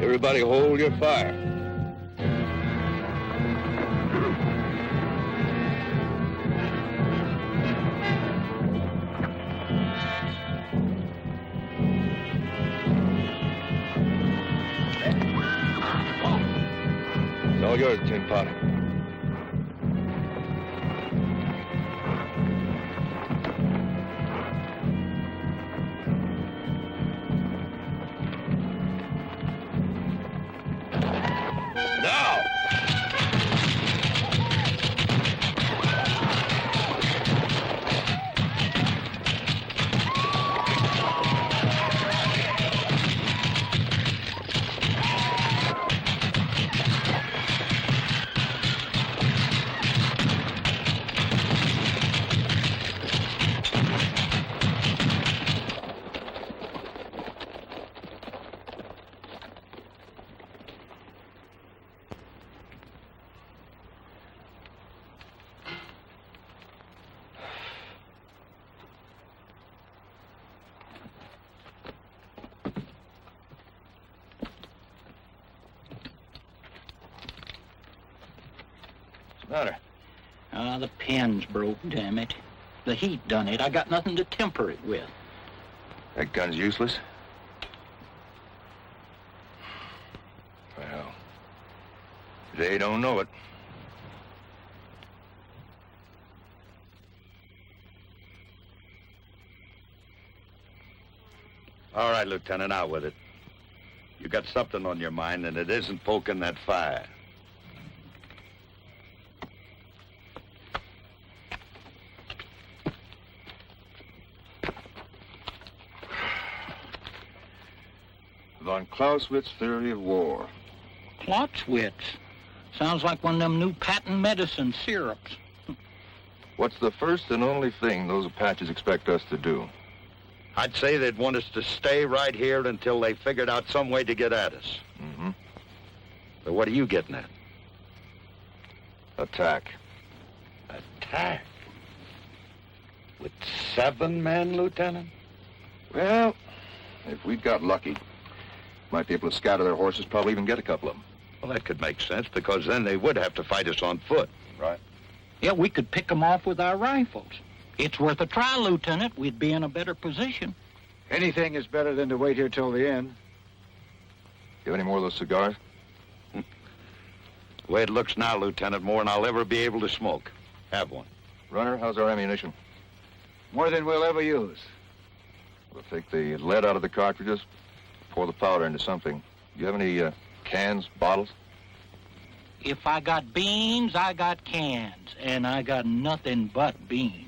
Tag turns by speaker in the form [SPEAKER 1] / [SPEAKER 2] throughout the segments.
[SPEAKER 1] Everybody hold your fire. It's all yours, Tin Pot. Matter?
[SPEAKER 2] The pin's broke, damn it. The heat done it. I got nothing to temper it with.
[SPEAKER 1] That gun's useless? Well, they don't know it.
[SPEAKER 3] All right, Lieutenant, out with it. You got something on your mind, and it isn't poking that fire.
[SPEAKER 1] Von Clausewitz's theory of war.
[SPEAKER 2] Clausewitz? Sounds like one of them new patent medicine syrups.
[SPEAKER 1] What's the first and only thing those Apaches expect us to do?
[SPEAKER 3] I'd say they'd want us to stay right here until they figured out some way to get at us.
[SPEAKER 1] Mm-hmm.
[SPEAKER 3] So what are you getting at?
[SPEAKER 1] Attack.
[SPEAKER 3] Attack? With 7 men, Lieutenant?
[SPEAKER 1] Well, if we'd got lucky, might be able to scatter their horses, probably even get a couple of them.
[SPEAKER 3] Well, that could make sense, because then they would have to fight us on foot.
[SPEAKER 1] Right.
[SPEAKER 2] Yeah, we could pick them off with our rifles. It's worth a try, Lieutenant. We'd be in a better position.
[SPEAKER 4] Anything is better than to wait here till the end.
[SPEAKER 1] You have any more of those cigars?
[SPEAKER 3] The way it looks now, Lieutenant, more than I'll ever be able to smoke. Have one.
[SPEAKER 1] Runner, how's our ammunition?
[SPEAKER 4] More than we'll ever use.
[SPEAKER 1] We'll take the lead out of the cartridges, pour the powder into something. Do you have any cans, bottles?
[SPEAKER 2] If I got beans, I got cans. And I got nothing but beans.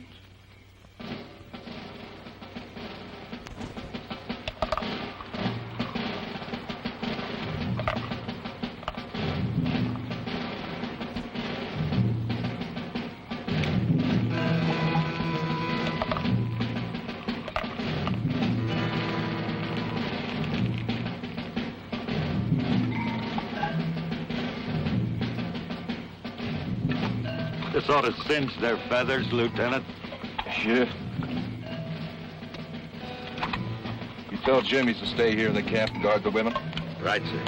[SPEAKER 3] This ought to singe their feathers, Lieutenant.
[SPEAKER 1] Sure. You tell Jim he's to stay here in the camp and guard the women?
[SPEAKER 3] Right, sir.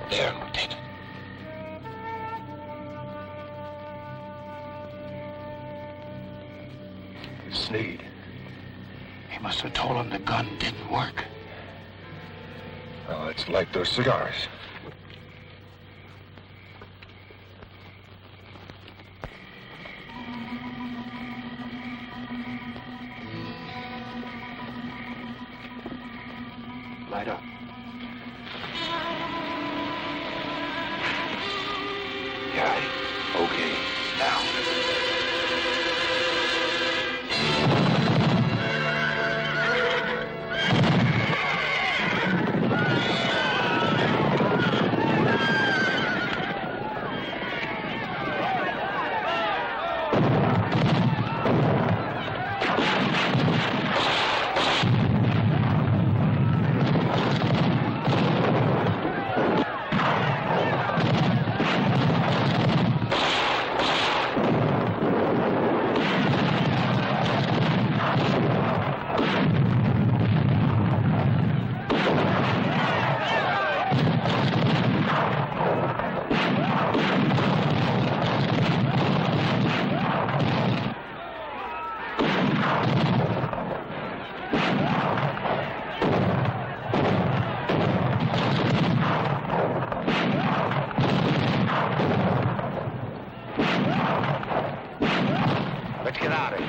[SPEAKER 5] There, Lieutenant.
[SPEAKER 1] Sneed.
[SPEAKER 5] He must have told him the gun didn't work.
[SPEAKER 1] Well, let's light those cigars.
[SPEAKER 5] Light up.
[SPEAKER 1] Yeah. Okay. Now.
[SPEAKER 3] Let's get out of here.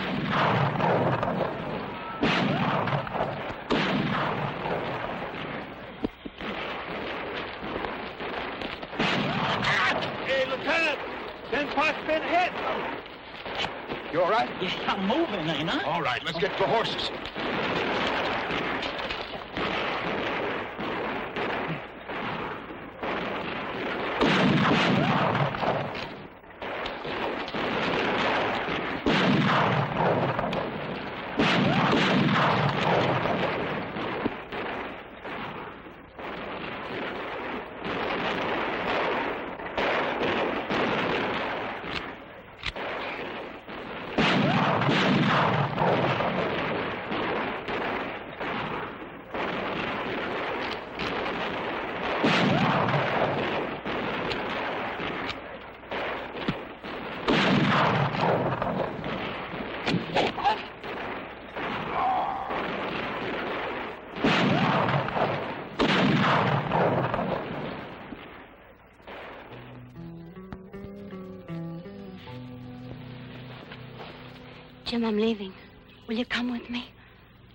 [SPEAKER 2] Hey, Lieutenant! Ten pot's been hit!
[SPEAKER 1] You all right?
[SPEAKER 2] Yeah, I'm moving, ain't I?
[SPEAKER 1] All right, let's get to the horses.
[SPEAKER 6] Jim, I'm leaving. Will you come with me?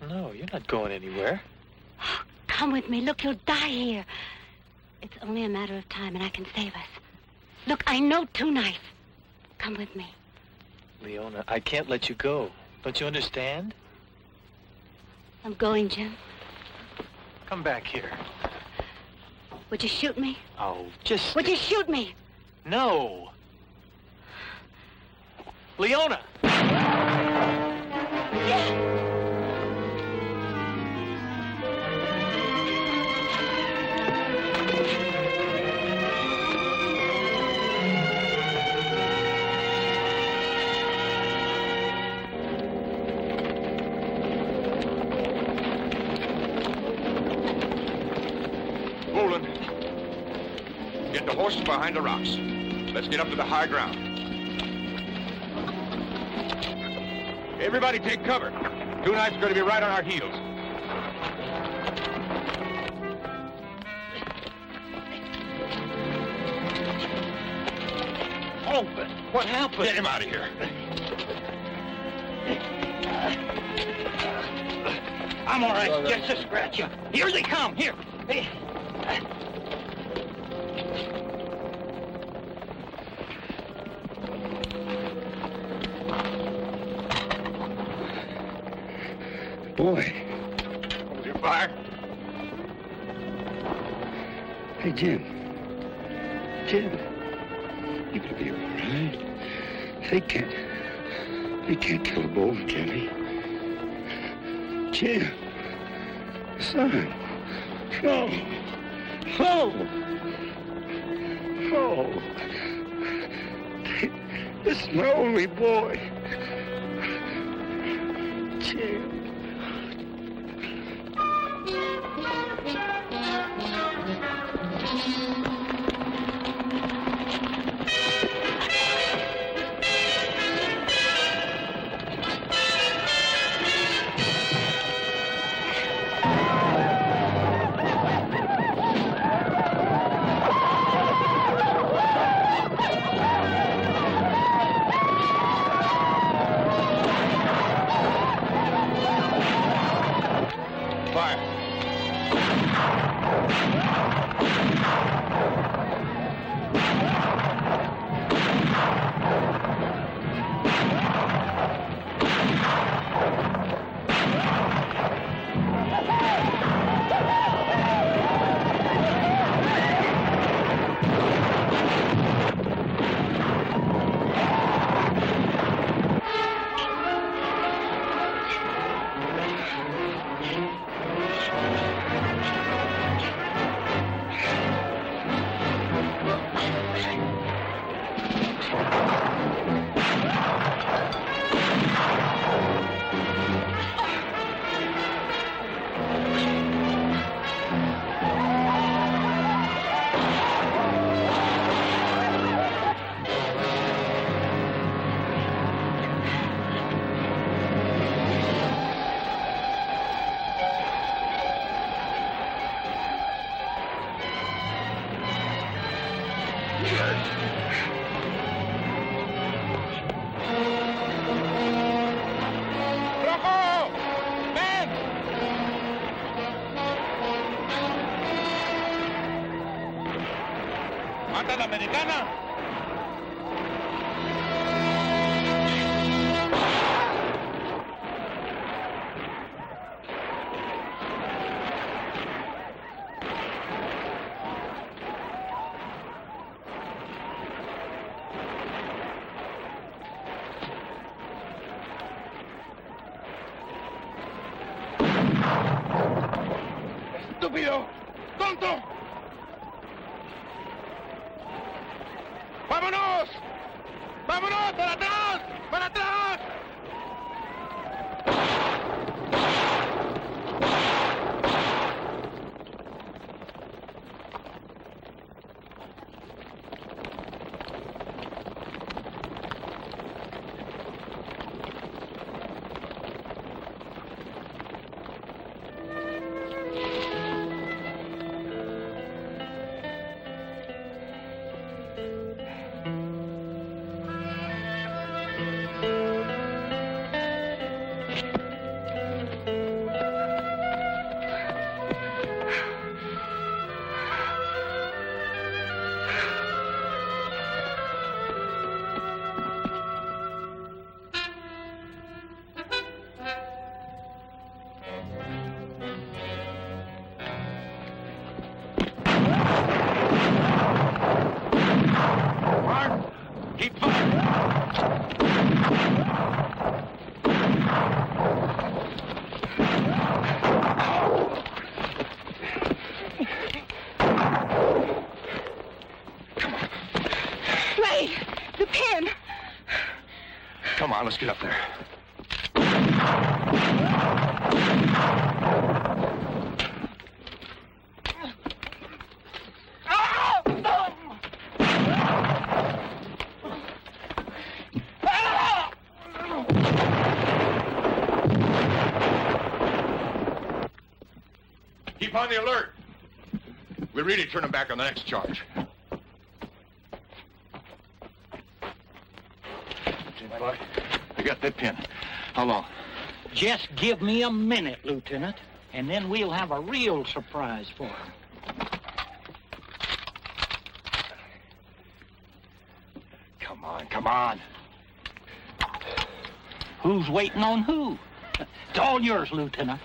[SPEAKER 7] No, you're not going anywhere.
[SPEAKER 6] Oh, come with me. Look, you'll die here. It's only a matter of time, and I can save us. Look, I know two knives. Come with me.
[SPEAKER 7] Leona, I can't let you go. Don't you understand?
[SPEAKER 6] I'm going, Jim.
[SPEAKER 7] Come back here.
[SPEAKER 6] Would you shoot me?
[SPEAKER 7] Oh, just...
[SPEAKER 6] Would you shoot me?
[SPEAKER 7] No. Leona!
[SPEAKER 1] Roland, get the horses behind the rocks. Let's get up to the high ground. Everybody take cover. Two knives are going to be right on our heels.
[SPEAKER 2] Open! What happened?
[SPEAKER 1] Get him out of here.
[SPEAKER 2] I'm all right. Just a scratch. Here they come. Here. Hey.
[SPEAKER 5] Boy.
[SPEAKER 1] Hold your fire.
[SPEAKER 5] Hey, Jim. Jim. You're gonna be all right. They can't kill a bull, can they? Jim. Son. No. No. No. This is my only boy. Jim.
[SPEAKER 3] ¡Mata a la americana! ¡Estúpido! ¡Tonto! ¡Vámonos! ¡Vámonos! ¡Para atrás! ¡Para atrás! Keep firing!
[SPEAKER 6] Ray, the pin.
[SPEAKER 1] Come on, let's get up there.
[SPEAKER 3] Keep on the alert. We'll really turn them back on the next charge.
[SPEAKER 1] I got that pin. How long?
[SPEAKER 2] Just give me a minute, Lieutenant, and then we'll have a real surprise for him.
[SPEAKER 1] Come on, come on.
[SPEAKER 2] Who's waiting on who? It's all yours, Lieutenant.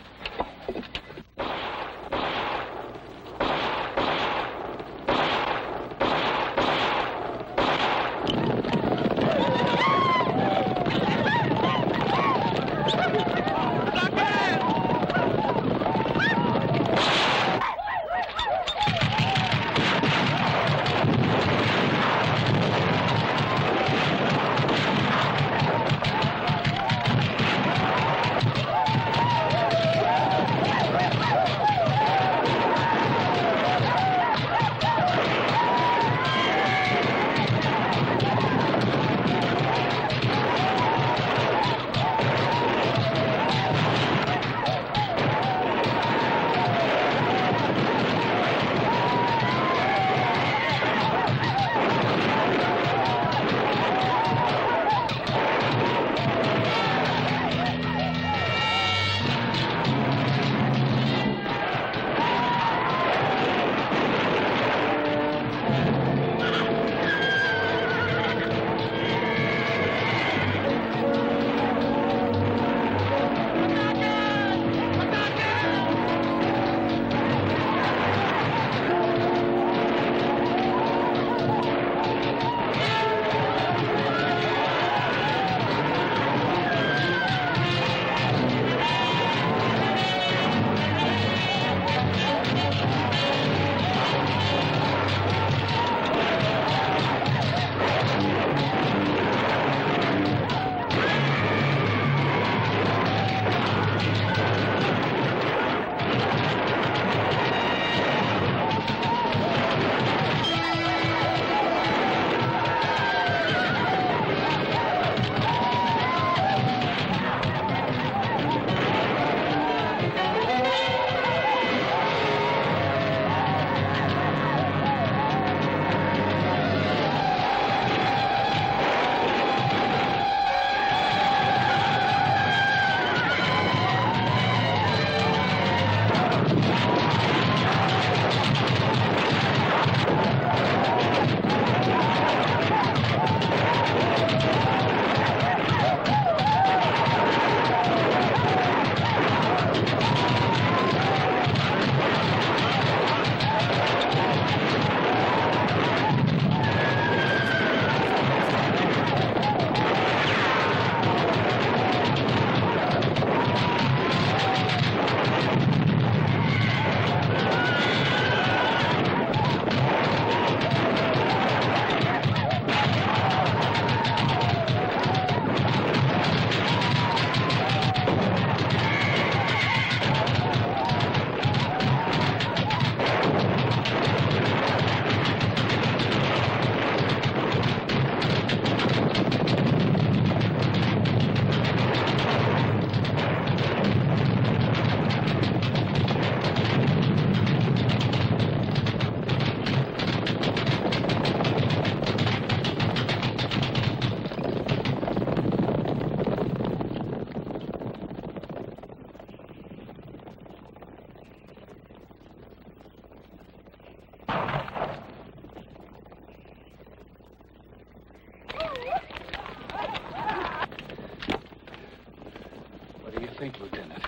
[SPEAKER 5] think, Lieutenant?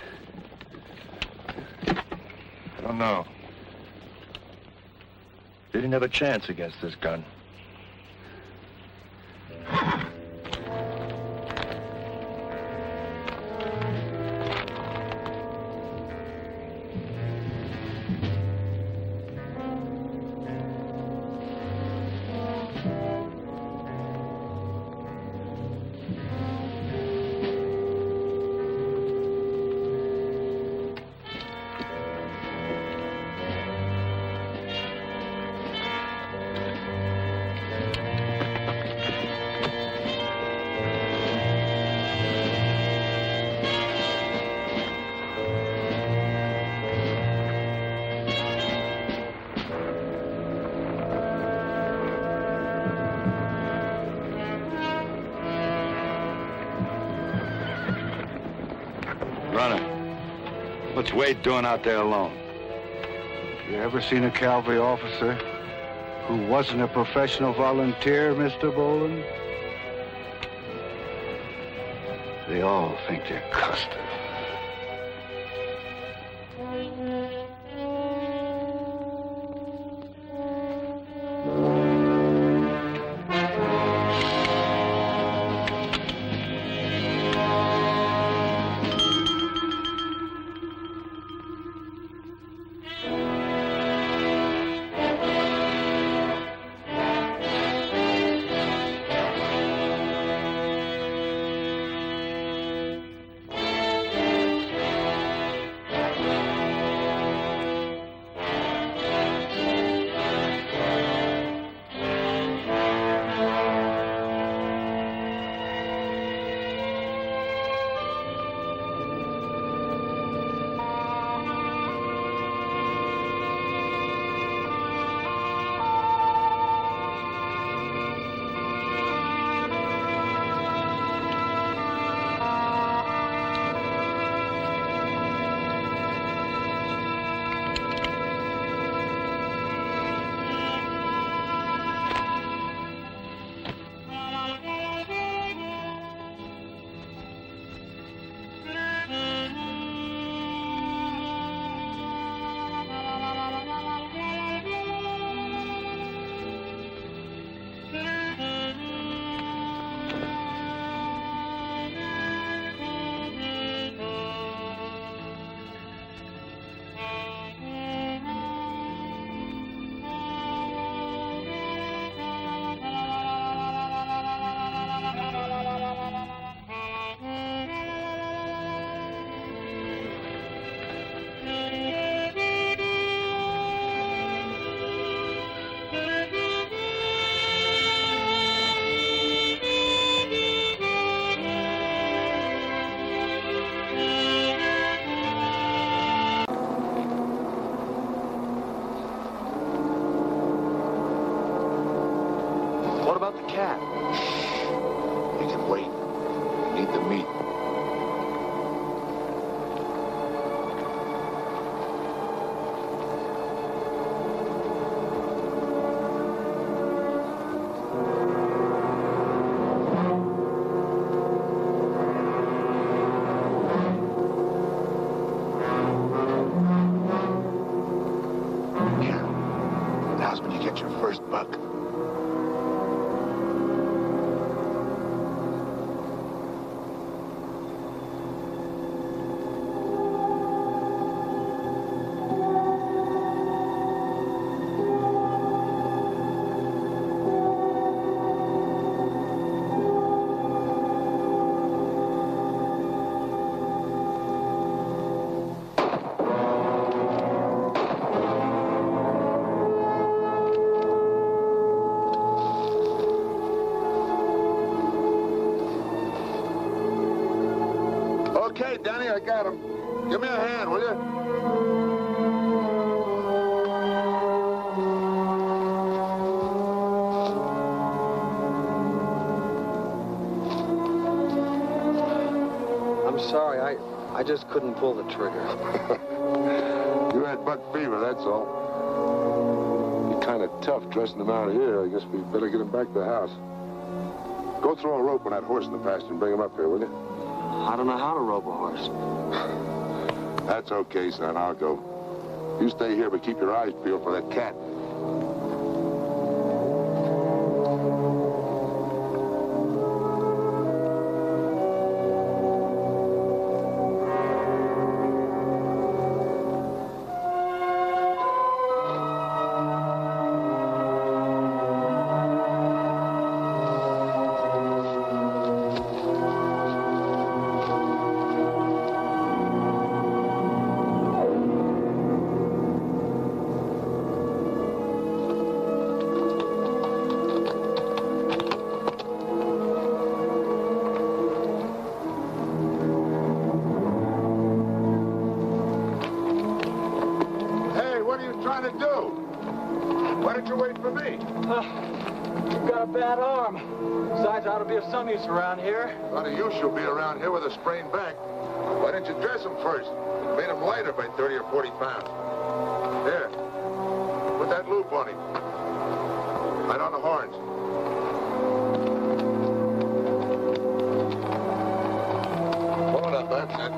[SPEAKER 1] I don't know. He didn't have a chance against this gun.
[SPEAKER 3] What's Wade doing out there alone?
[SPEAKER 4] You ever seen a cavalry officer who wasn't a professional volunteer, Mr. Boland? They all think they're Custer.
[SPEAKER 7] What about the cat?
[SPEAKER 5] He can wait. We need the meat. Yeah. Now's when you get your first buck. Okay, Danny, I got him. Give me a hand, will you?
[SPEAKER 8] I'm sorry, I just couldn't pull the trigger.
[SPEAKER 5] You had buck fever, that's all. You're kind of tough dressing him out here. I guess we better get him back to the house. Go throw a rope on that horse in the pasture and bring him up here, will you?
[SPEAKER 8] I don't know how to rope a horse.
[SPEAKER 9] That's okay, son. I'll go. You stay here, but keep your eyes peeled for that cat.
[SPEAKER 8] Some use around here.
[SPEAKER 9] A lot of use you'll be around here with a sprained back. Why didn't you dress him first? Made him lighter by 30 or 40 pounds. Here, put that loop on him. Right on the horns. Pull it up, that's it.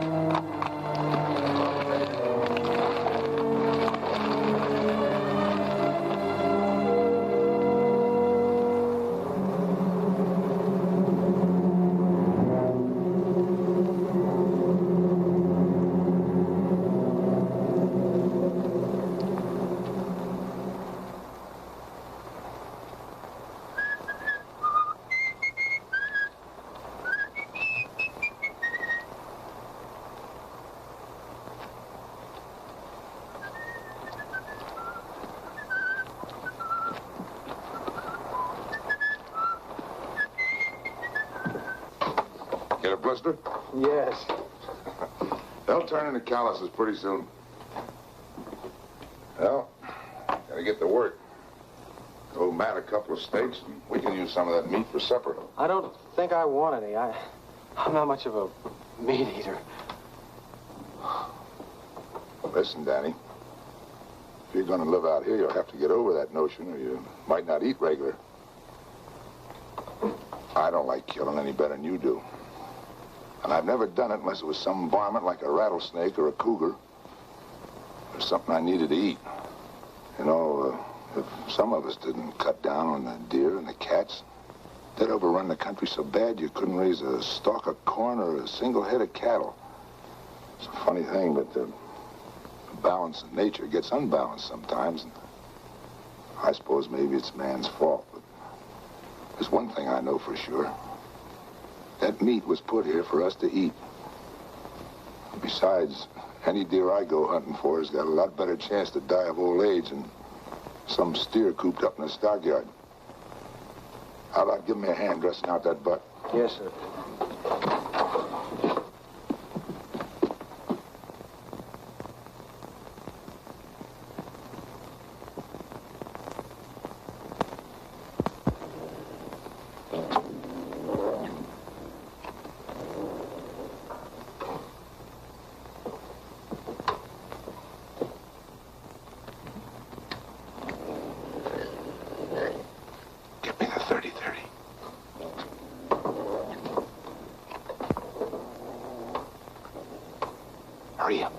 [SPEAKER 9] Get a blister?
[SPEAKER 8] Yes.
[SPEAKER 9] They'll turn into calluses pretty soon. Well, gotta get to work. Go mat a couple of steaks, and we can use some of that meat for supper.
[SPEAKER 8] I don't think I want any. I'm not much of a meat eater.
[SPEAKER 9] Listen, Danny. If you're gonna live out here, you'll have to get over that notion, or you might not eat regular. I don't like killing any better than you do. And I've never done it unless it was some varmint like a rattlesnake or a cougar. Or something I needed to eat. You know, if some of us didn't cut down on the deer and the cats, they'd overrun the country so bad you couldn't raise a stalk of corn or a single head of cattle. It's a funny thing, but the balance in nature gets unbalanced sometimes. And I suppose maybe it's man's fault, but there's one thing I know for sure. That meat was put here for us to eat. Besides, any deer I go hunting for has got a lot better chance to die of old age than some steer cooped up in a stockyard. How about give me a hand dressing out that butt?
[SPEAKER 8] Yes, sir.
[SPEAKER 9] Hurry up.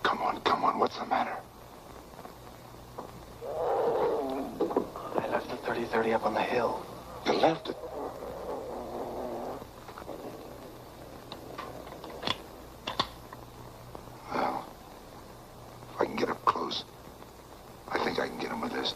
[SPEAKER 9] Come on, what's the matter?
[SPEAKER 8] I left the 30-30 up on the hill.
[SPEAKER 9] You left it? Well, if I can get up close, I think I can get him with this.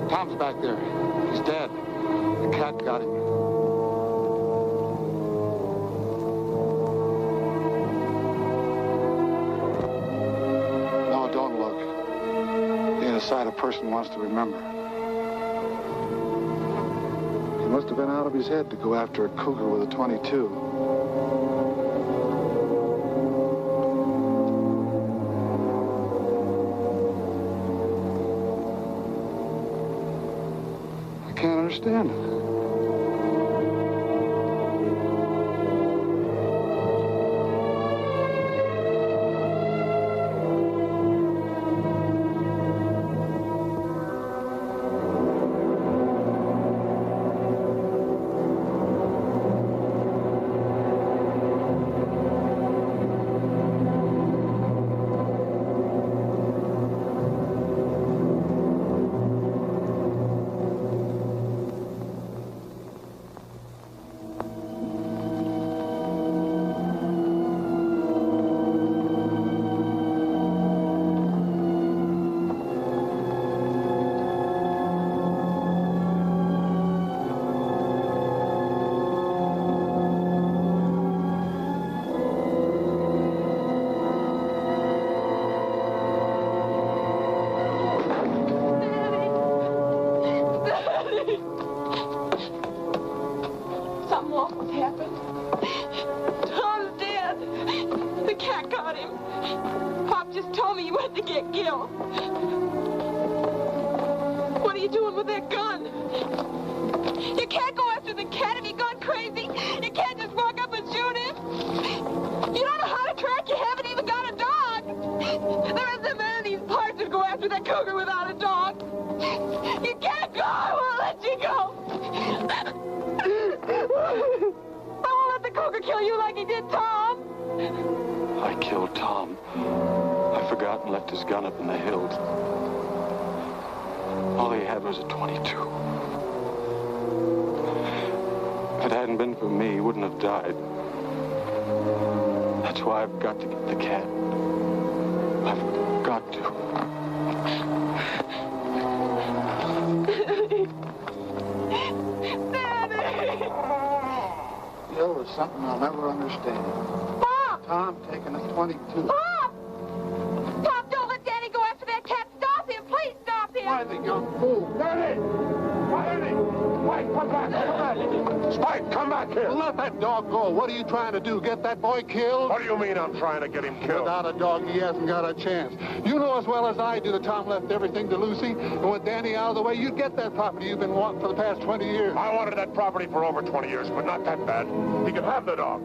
[SPEAKER 4] Tom's back there. He's dead. The cat got him. No, don't look. It ain't a sight a person wants to remember. He must have been out of his head to go after a cougar with a .22. I can't understand it. Something I'll never understand.
[SPEAKER 10] Pop!
[SPEAKER 4] Tom taking a .22.
[SPEAKER 10] Pop! Pop, don't let Danny go after that cat. Stop him. Please stop him.
[SPEAKER 4] Why, the young fool.
[SPEAKER 9] Danny! Danny! Spike, come back! Come back! Spike, come back here!
[SPEAKER 4] Let that dog go. What are you trying to do? Get that boy killed?
[SPEAKER 9] What do you mean I'm trying to get him killed?
[SPEAKER 4] Without a dog, he hasn't got a chance. You know as well as I do that Tom left everything to Lucy. And with Danny out of the way, you'd get that property you've been wanting for the past 20 years.
[SPEAKER 9] I wanted that property for over 20 years, but not that bad. He could have the dog.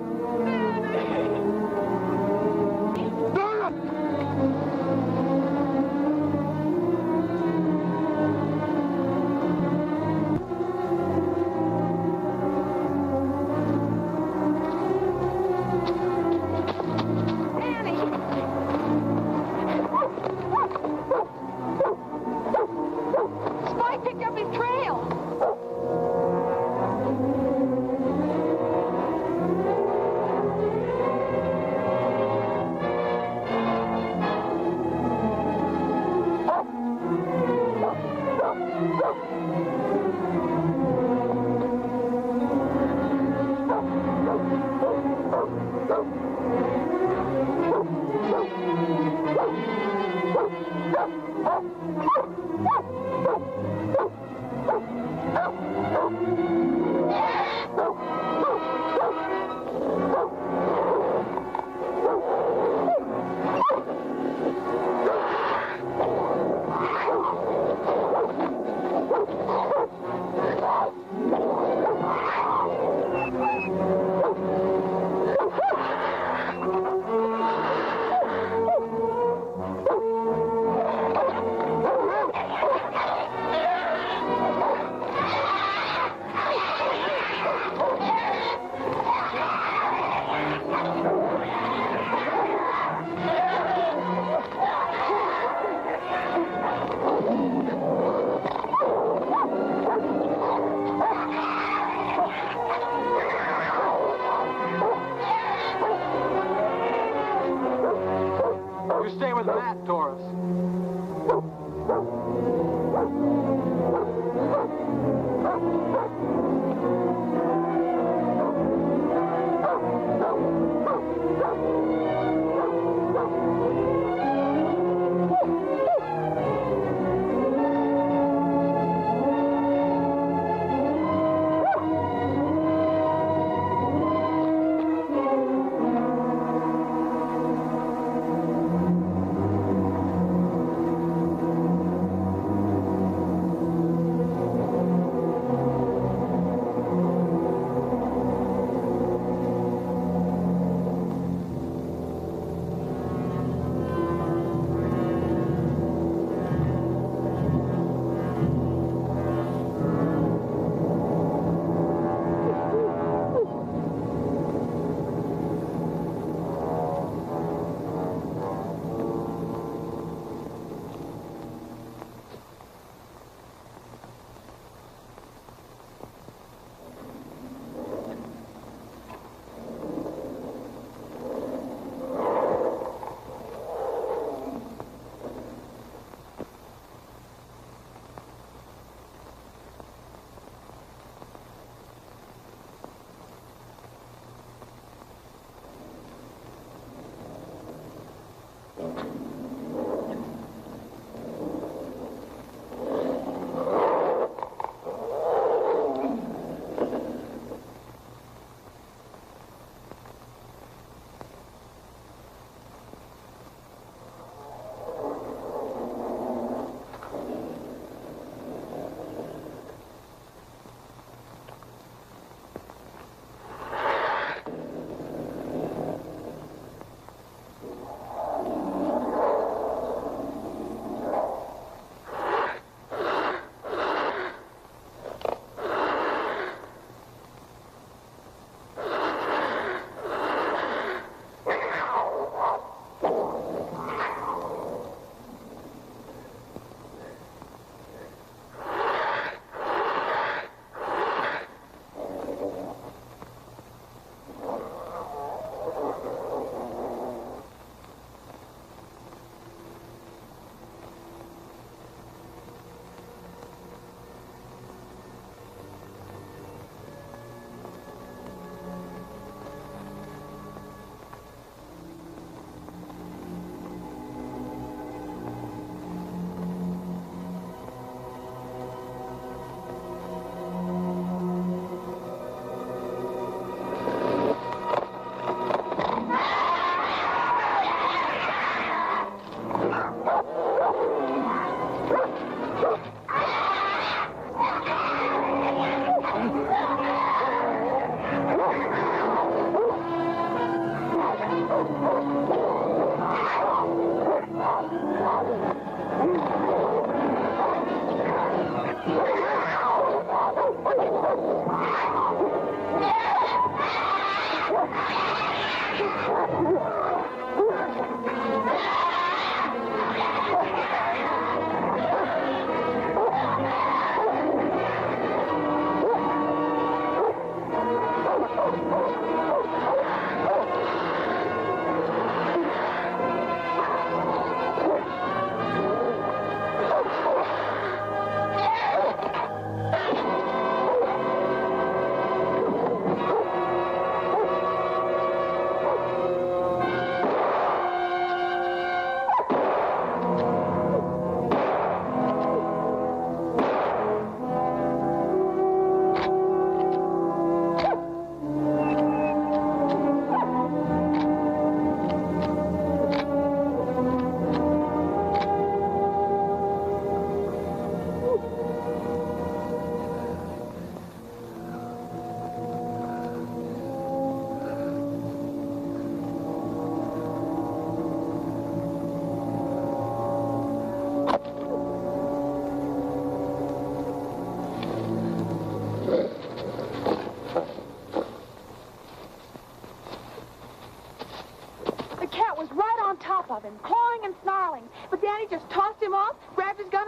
[SPEAKER 8] You stay with Matt, Doris.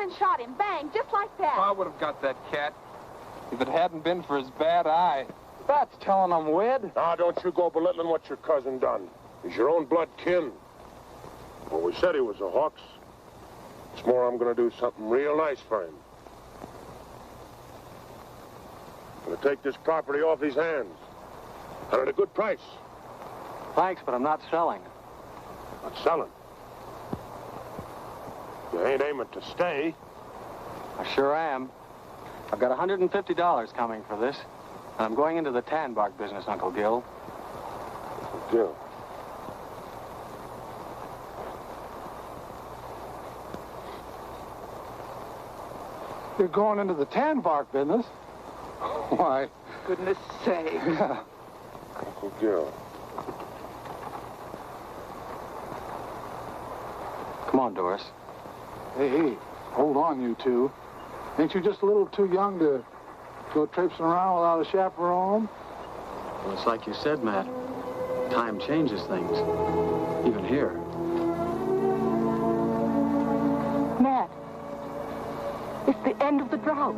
[SPEAKER 10] and shot him. Bang, just like that.
[SPEAKER 8] I would have got that cat if it hadn't been for his bad eye. That's telling him wed.
[SPEAKER 11] Now, don't you go belittling what your cousin done. He's your own blood kin. Well, we said he was a Hawks. It's more, I'm going to do something real nice for him. I'm going to take this property off his hands. And at a good price.
[SPEAKER 8] Thanks, but I'm not selling.
[SPEAKER 11] Not selling. You ain't aiming to stay.
[SPEAKER 8] I sure am. I've got $150 coming for this. And I'm going into the tan bark business, Uncle Gil.
[SPEAKER 11] Gil.
[SPEAKER 4] You're going into the tan bark business? Why?
[SPEAKER 10] Goodness sake.
[SPEAKER 11] Uncle Gil.
[SPEAKER 8] Come on, Doris.
[SPEAKER 4] Hey, hold on, you two. Ain't you just a little too young to go traipsing around without a chaperone?
[SPEAKER 8] Well, it's like you said, Matt. Time changes things. Even here.
[SPEAKER 10] Matt, it's the end of the drought.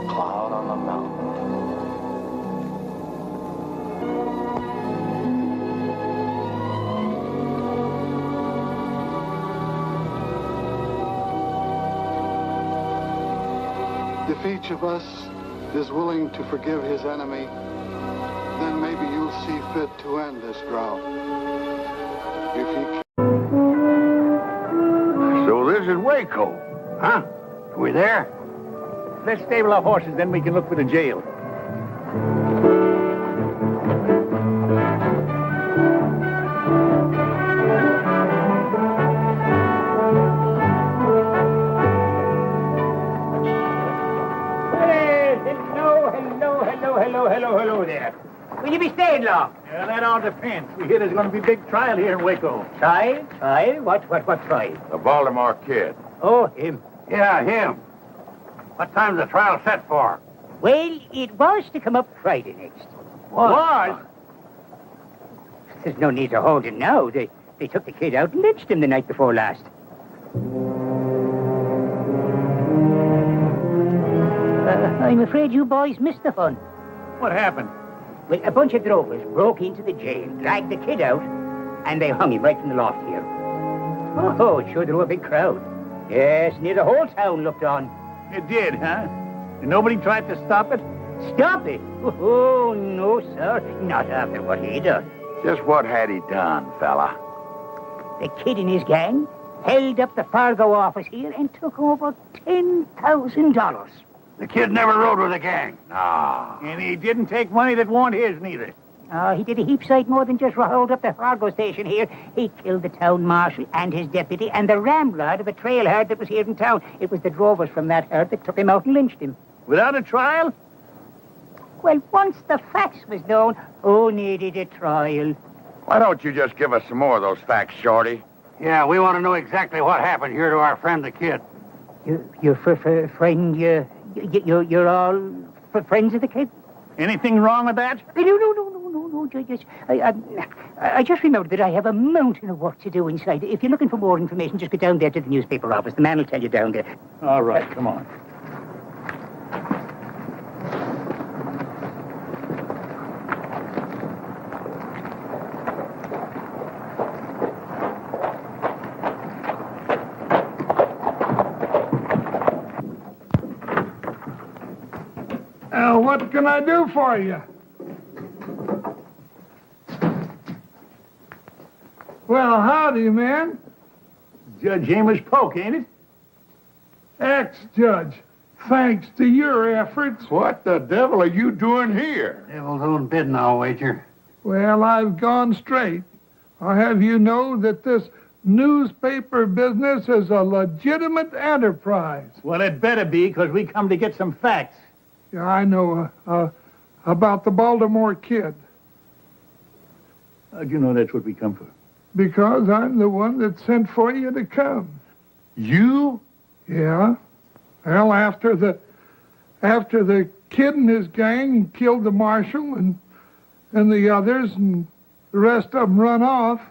[SPEAKER 8] Cloud on the mountain.
[SPEAKER 4] If each of us is willing to forgive his enemy, then maybe you'll see fit to end this drought. If he
[SPEAKER 5] So this is Waco, huh? We there? Let's stable our horses, then we can look for the jail. Hello there.
[SPEAKER 12] Will you be staying long?
[SPEAKER 5] Yeah, that all depends. We hear there's going to be a big trial here in Waco.
[SPEAKER 12] Trial? Trial? What trial?
[SPEAKER 9] The Baltimore Kid.
[SPEAKER 12] Oh, him.
[SPEAKER 5] Yeah, him. What time's the trial set for?
[SPEAKER 12] Well, it was to come up Friday next.
[SPEAKER 5] What?
[SPEAKER 12] There's no need to hold him now. They took the kid out and lynched him the night before last. I'm afraid you boys missed the fun.
[SPEAKER 5] What happened?
[SPEAKER 12] Well, a bunch of drovers broke into the jail, dragged the kid out, and they hung him right from the loft here. Oh, it sure drew a big crowd. Yes, near the whole town looked on.
[SPEAKER 5] It did, huh? And nobody tried to stop it?
[SPEAKER 12] Stop it? Oh, no, sir. Not after what he done.
[SPEAKER 9] Just what had he done, fella?
[SPEAKER 12] The kid and his gang held up the Fargo office here and took over $10,000.
[SPEAKER 5] The kid never rode with a gang.
[SPEAKER 9] Nah.
[SPEAKER 5] And he didn't take money that weren't his, neither.
[SPEAKER 12] He did a heap sight more than just hold up the Fargo station here. He killed the town marshal and his deputy and the ramrod of a trail herd that was here in town. It was the drovers from that herd that took him out and lynched him.
[SPEAKER 5] Without a trial?
[SPEAKER 12] Well, once the facts was known, who needed a trial?
[SPEAKER 9] Why don't you just give us some more of those facts, Shorty?
[SPEAKER 5] Yeah, we want to know exactly what happened here to our friend the kid.
[SPEAKER 12] Your friend, you're all friends of the kid?
[SPEAKER 5] Anything wrong with that?
[SPEAKER 12] No, Judge. I just remembered that I have a mountain of work to do inside. If you're looking for more information, just go down there to the newspaper office. The man will tell you down there.
[SPEAKER 5] All right, come on.
[SPEAKER 13] What can I do for you? Well, howdy, man.
[SPEAKER 5] Judge Amos Polk, ain't it?
[SPEAKER 13] Ex-judge. Thanks to your efforts.
[SPEAKER 9] What the devil are you doing here?
[SPEAKER 5] Devil's own bidding, I'll wager.
[SPEAKER 13] Well, I've gone straight. I'll have you know that this newspaper business is a legitimate enterprise.
[SPEAKER 5] Well, it better be, because we come to get some facts.
[SPEAKER 13] Yeah, I know about the Baltimore Kid.
[SPEAKER 5] How'd you know that's what we come for?
[SPEAKER 13] Because I'm the one that sent for you to come.
[SPEAKER 5] You?
[SPEAKER 13] Yeah. Well, after the kid and his gang killed the marshal and the others, and the rest of them run off,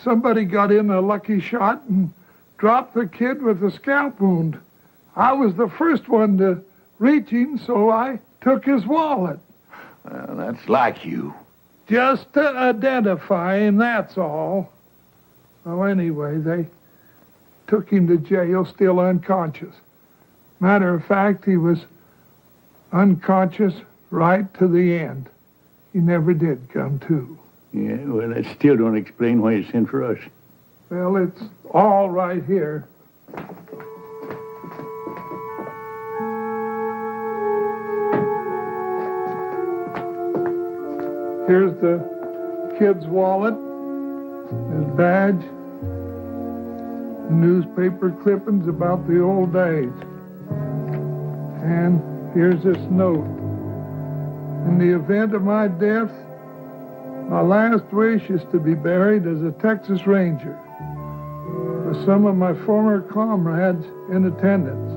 [SPEAKER 13] somebody got in a lucky shot and dropped the kid with a scalp wound. I was the first one to reach him, so I took his wallet.
[SPEAKER 5] Well, that's like you.
[SPEAKER 13] Just to identify him, that's all. Well, anyway, they took him to jail, still unconscious. Matter of fact, he was unconscious right to the end. He never did come to.
[SPEAKER 5] Yeah, well, that still don't explain why you sent for us.
[SPEAKER 13] Well, it's all right here. Here's the kid's wallet, his badge, newspaper clippings about the old days. And here's this note. In the event of my death, my last wish is to be buried as a Texas Ranger with some of my former comrades in attendance.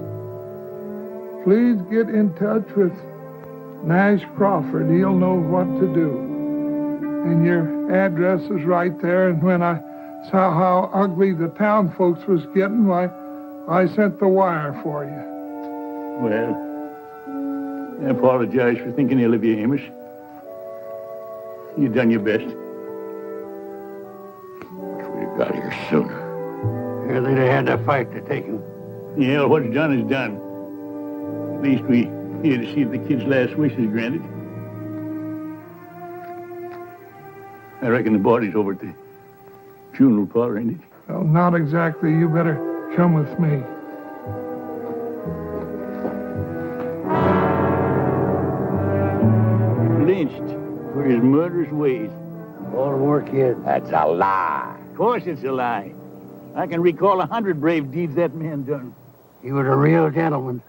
[SPEAKER 13] Please get in touch with Nash Crawford. He'll know what to do. And your address is right there. And when I saw how ugly the town folks was getting, why, I sent the wire for you.
[SPEAKER 5] Well, I apologize for thinking ill of you, Amos. You done your best.
[SPEAKER 9] Wish we'd got here sooner.
[SPEAKER 5] Yeah, they'd have had to fight to take him. Yeah, well, what's done is done. At least we here to see if the kid's last wish is granted. I reckon the body's over at the funeral parlor, ain't it?
[SPEAKER 13] Well, not exactly. You better come with me.
[SPEAKER 5] Lynched for his murderous ways.
[SPEAKER 12] Baltimore kid.
[SPEAKER 5] That's a lie. Of course it's a lie. I can recall 100 brave deeds that man done.
[SPEAKER 12] He was a real gentleman.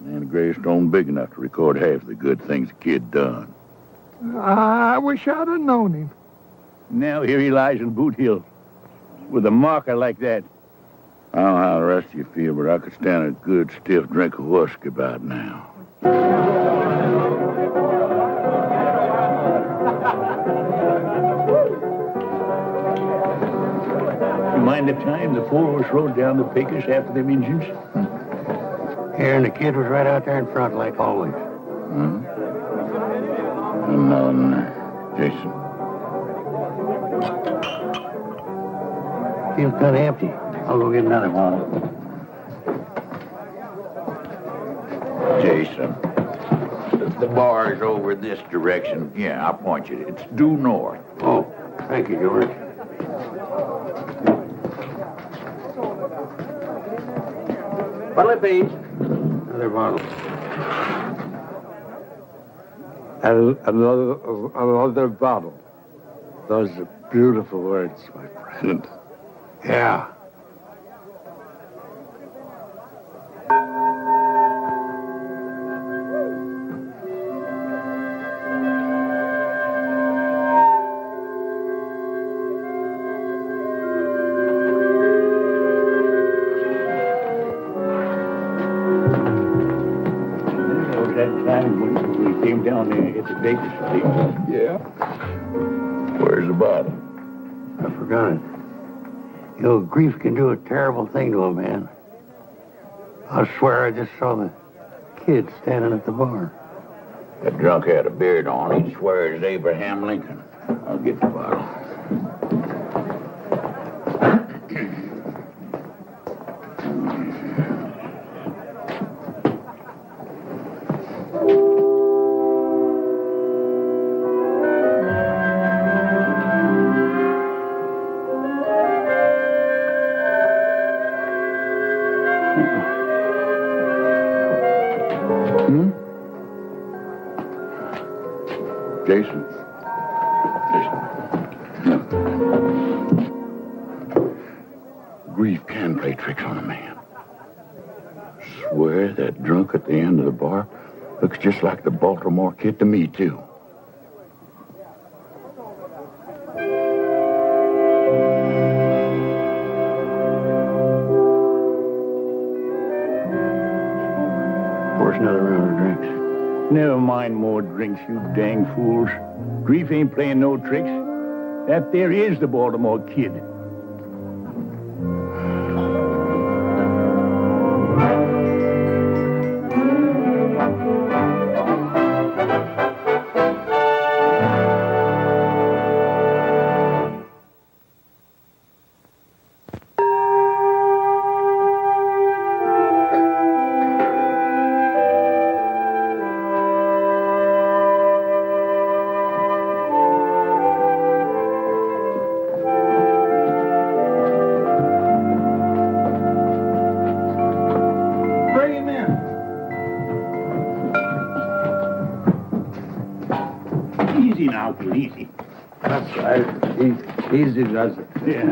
[SPEAKER 9] And a gravestone big enough to record half the good things the kid done.
[SPEAKER 13] I wish I'd have known him.
[SPEAKER 5] Now here he lies in Boot Hill with a marker like that.
[SPEAKER 9] I don't know how the rest of you feel, but I could stand a good stiff drink of whiskey about now.
[SPEAKER 5] You mind the time the four of us rode down the Pecos after them Indians?
[SPEAKER 12] Here, and the kid was right out there in front, like always.
[SPEAKER 9] And Jason.
[SPEAKER 12] Feels kind of empty. I'll go get another one.
[SPEAKER 14] Jason, the bar is over this direction. Yeah, I'll point you. It's due north.
[SPEAKER 12] Oh, thank you, George. What'll it be? Another bottle.
[SPEAKER 11] Another bottle. Those are beautiful words, my friend.
[SPEAKER 12] Yeah.
[SPEAKER 5] We came down there and hit the Pecos.
[SPEAKER 9] Yeah. Where's the bottle?
[SPEAKER 12] I forgot it. You know, grief can do a terrible thing to a man. I swear I just saw the kid standing at the bar.
[SPEAKER 14] That drunk had a beard on. He'd swear it's Abraham Lincoln. I'll get the bottle.
[SPEAKER 9] Jason. Grief can play tricks on a man. Swear that drunk at the end of the bar looks just like the Baltimore kid to me, too.
[SPEAKER 5] Pour us another round of drinks.
[SPEAKER 14] Never mind more drinks, you dang fools. Grief ain't playing no tricks. That there is the Baltimore Kid. Easy now, Kid, easy.
[SPEAKER 13] That's right. Easy does it.
[SPEAKER 14] Yeah.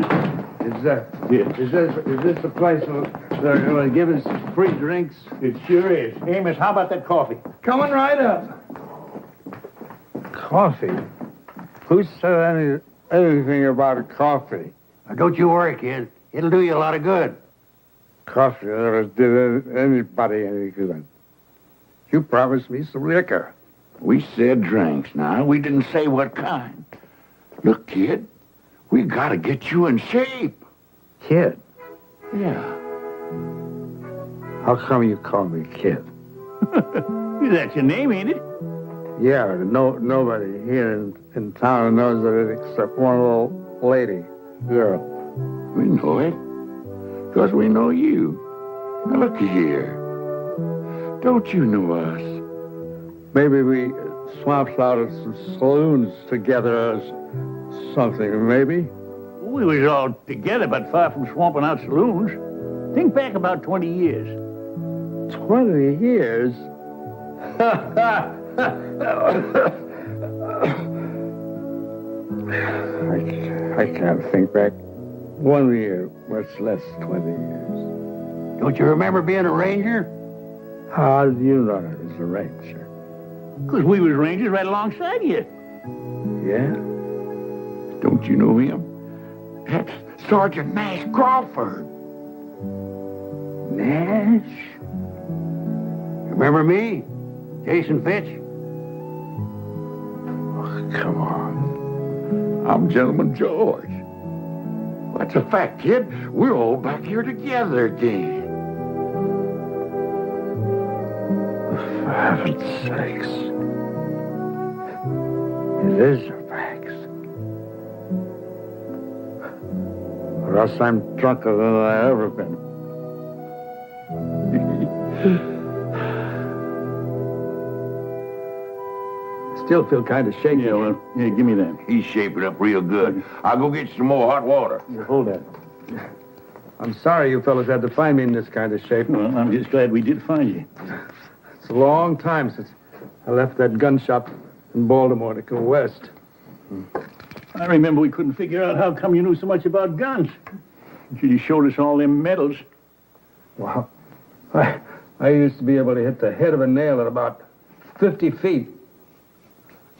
[SPEAKER 13] Is this the place where they're going to give us free drinks?
[SPEAKER 14] It sure is. Amos, how about that coffee?
[SPEAKER 13] Coming right up. Coffee? Who said anything about coffee?
[SPEAKER 5] Now, don't you worry, kid. It'll do you a lot of good.
[SPEAKER 13] Coffee never did anybody any good. You promised me some liquor.
[SPEAKER 14] We said drinks now. We didn't say what kind. Look, kid, we gotta get you in shape.
[SPEAKER 13] Kid?
[SPEAKER 14] Yeah.
[SPEAKER 13] How come you call me Kid?
[SPEAKER 14] That's your name, ain't it?
[SPEAKER 13] Yeah, but nobody here in town knows of it except one little lady, girl.
[SPEAKER 14] We know it. Because we know you. Now, look here. Don't you know us?
[SPEAKER 13] Maybe we swapped out at some saloons together or something, maybe.
[SPEAKER 14] We was all together, but far from swamping out saloons. Think back about 20 years.
[SPEAKER 13] 20 years? I can't think back 1 year, much less 20 years.
[SPEAKER 5] Don't you remember being a ranger?
[SPEAKER 13] How do you know I was a ranger?
[SPEAKER 14] Because we was rangers right alongside you.
[SPEAKER 13] Yeah?
[SPEAKER 14] Don't you know him? That's Sergeant Nash Crawford.
[SPEAKER 5] Nash? Remember me? Jason Fitch?
[SPEAKER 13] Oh, come on.
[SPEAKER 14] I'm Gentleman George. That's a fact, kid. We're all back here together again.
[SPEAKER 13] For heaven's sakes. It is a fact. Or else I'm drunker than I've ever been.
[SPEAKER 7] Still feel kind of shaky.
[SPEAKER 14] Yeah, well, yeah, give me that. He's shaping up real good. I'll go get you some more hot water.
[SPEAKER 7] Yeah, hold that. I'm sorry you fellas had to find me in this kind of shape.
[SPEAKER 14] Well, I'm just glad we did find you.
[SPEAKER 7] It's a long time since I left that gun shop in Baltimore to go west.
[SPEAKER 14] I remember we couldn't figure out how come you knew so much about guns. You showed us all them medals.
[SPEAKER 7] Wow. I used to be able to hit the head of a nail at about 50 feet.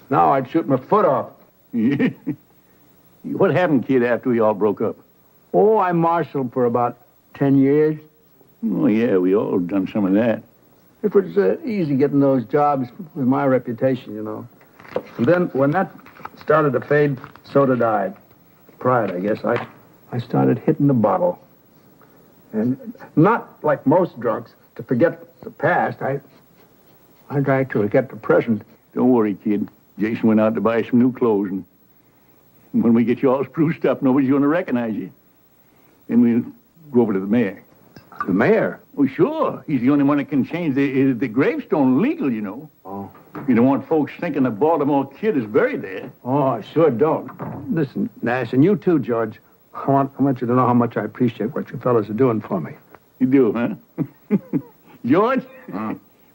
[SPEAKER 7] Now I'd shoot my foot off.
[SPEAKER 14] What happened, kid, after we all broke up?
[SPEAKER 7] Oh, I marshaled for about 10 years.
[SPEAKER 14] Oh, yeah, we all done some of that.
[SPEAKER 7] It was easy getting those jobs with my reputation, you know. And then when that started to fade, so did I. Pride, I guess. I started hitting the bottle. And not like most drunks, to forget the past. I actually get the present.
[SPEAKER 14] Don't worry, kid. Jason went out to buy some new clothes, and when we get you all spruced up, nobody's going to recognize you. Then we'll go over to the mayor.
[SPEAKER 7] The mayor?
[SPEAKER 14] Oh, sure. He's the only one that can change the gravestone legal, you know.
[SPEAKER 7] Oh.
[SPEAKER 14] You don't want folks thinking the Baltimore Kid is buried there.
[SPEAKER 7] Oh, I sure don't. Listen, Nash, and you too, George. I want you to know how much I appreciate what you fellas are doing for me.
[SPEAKER 14] You do, huh? George?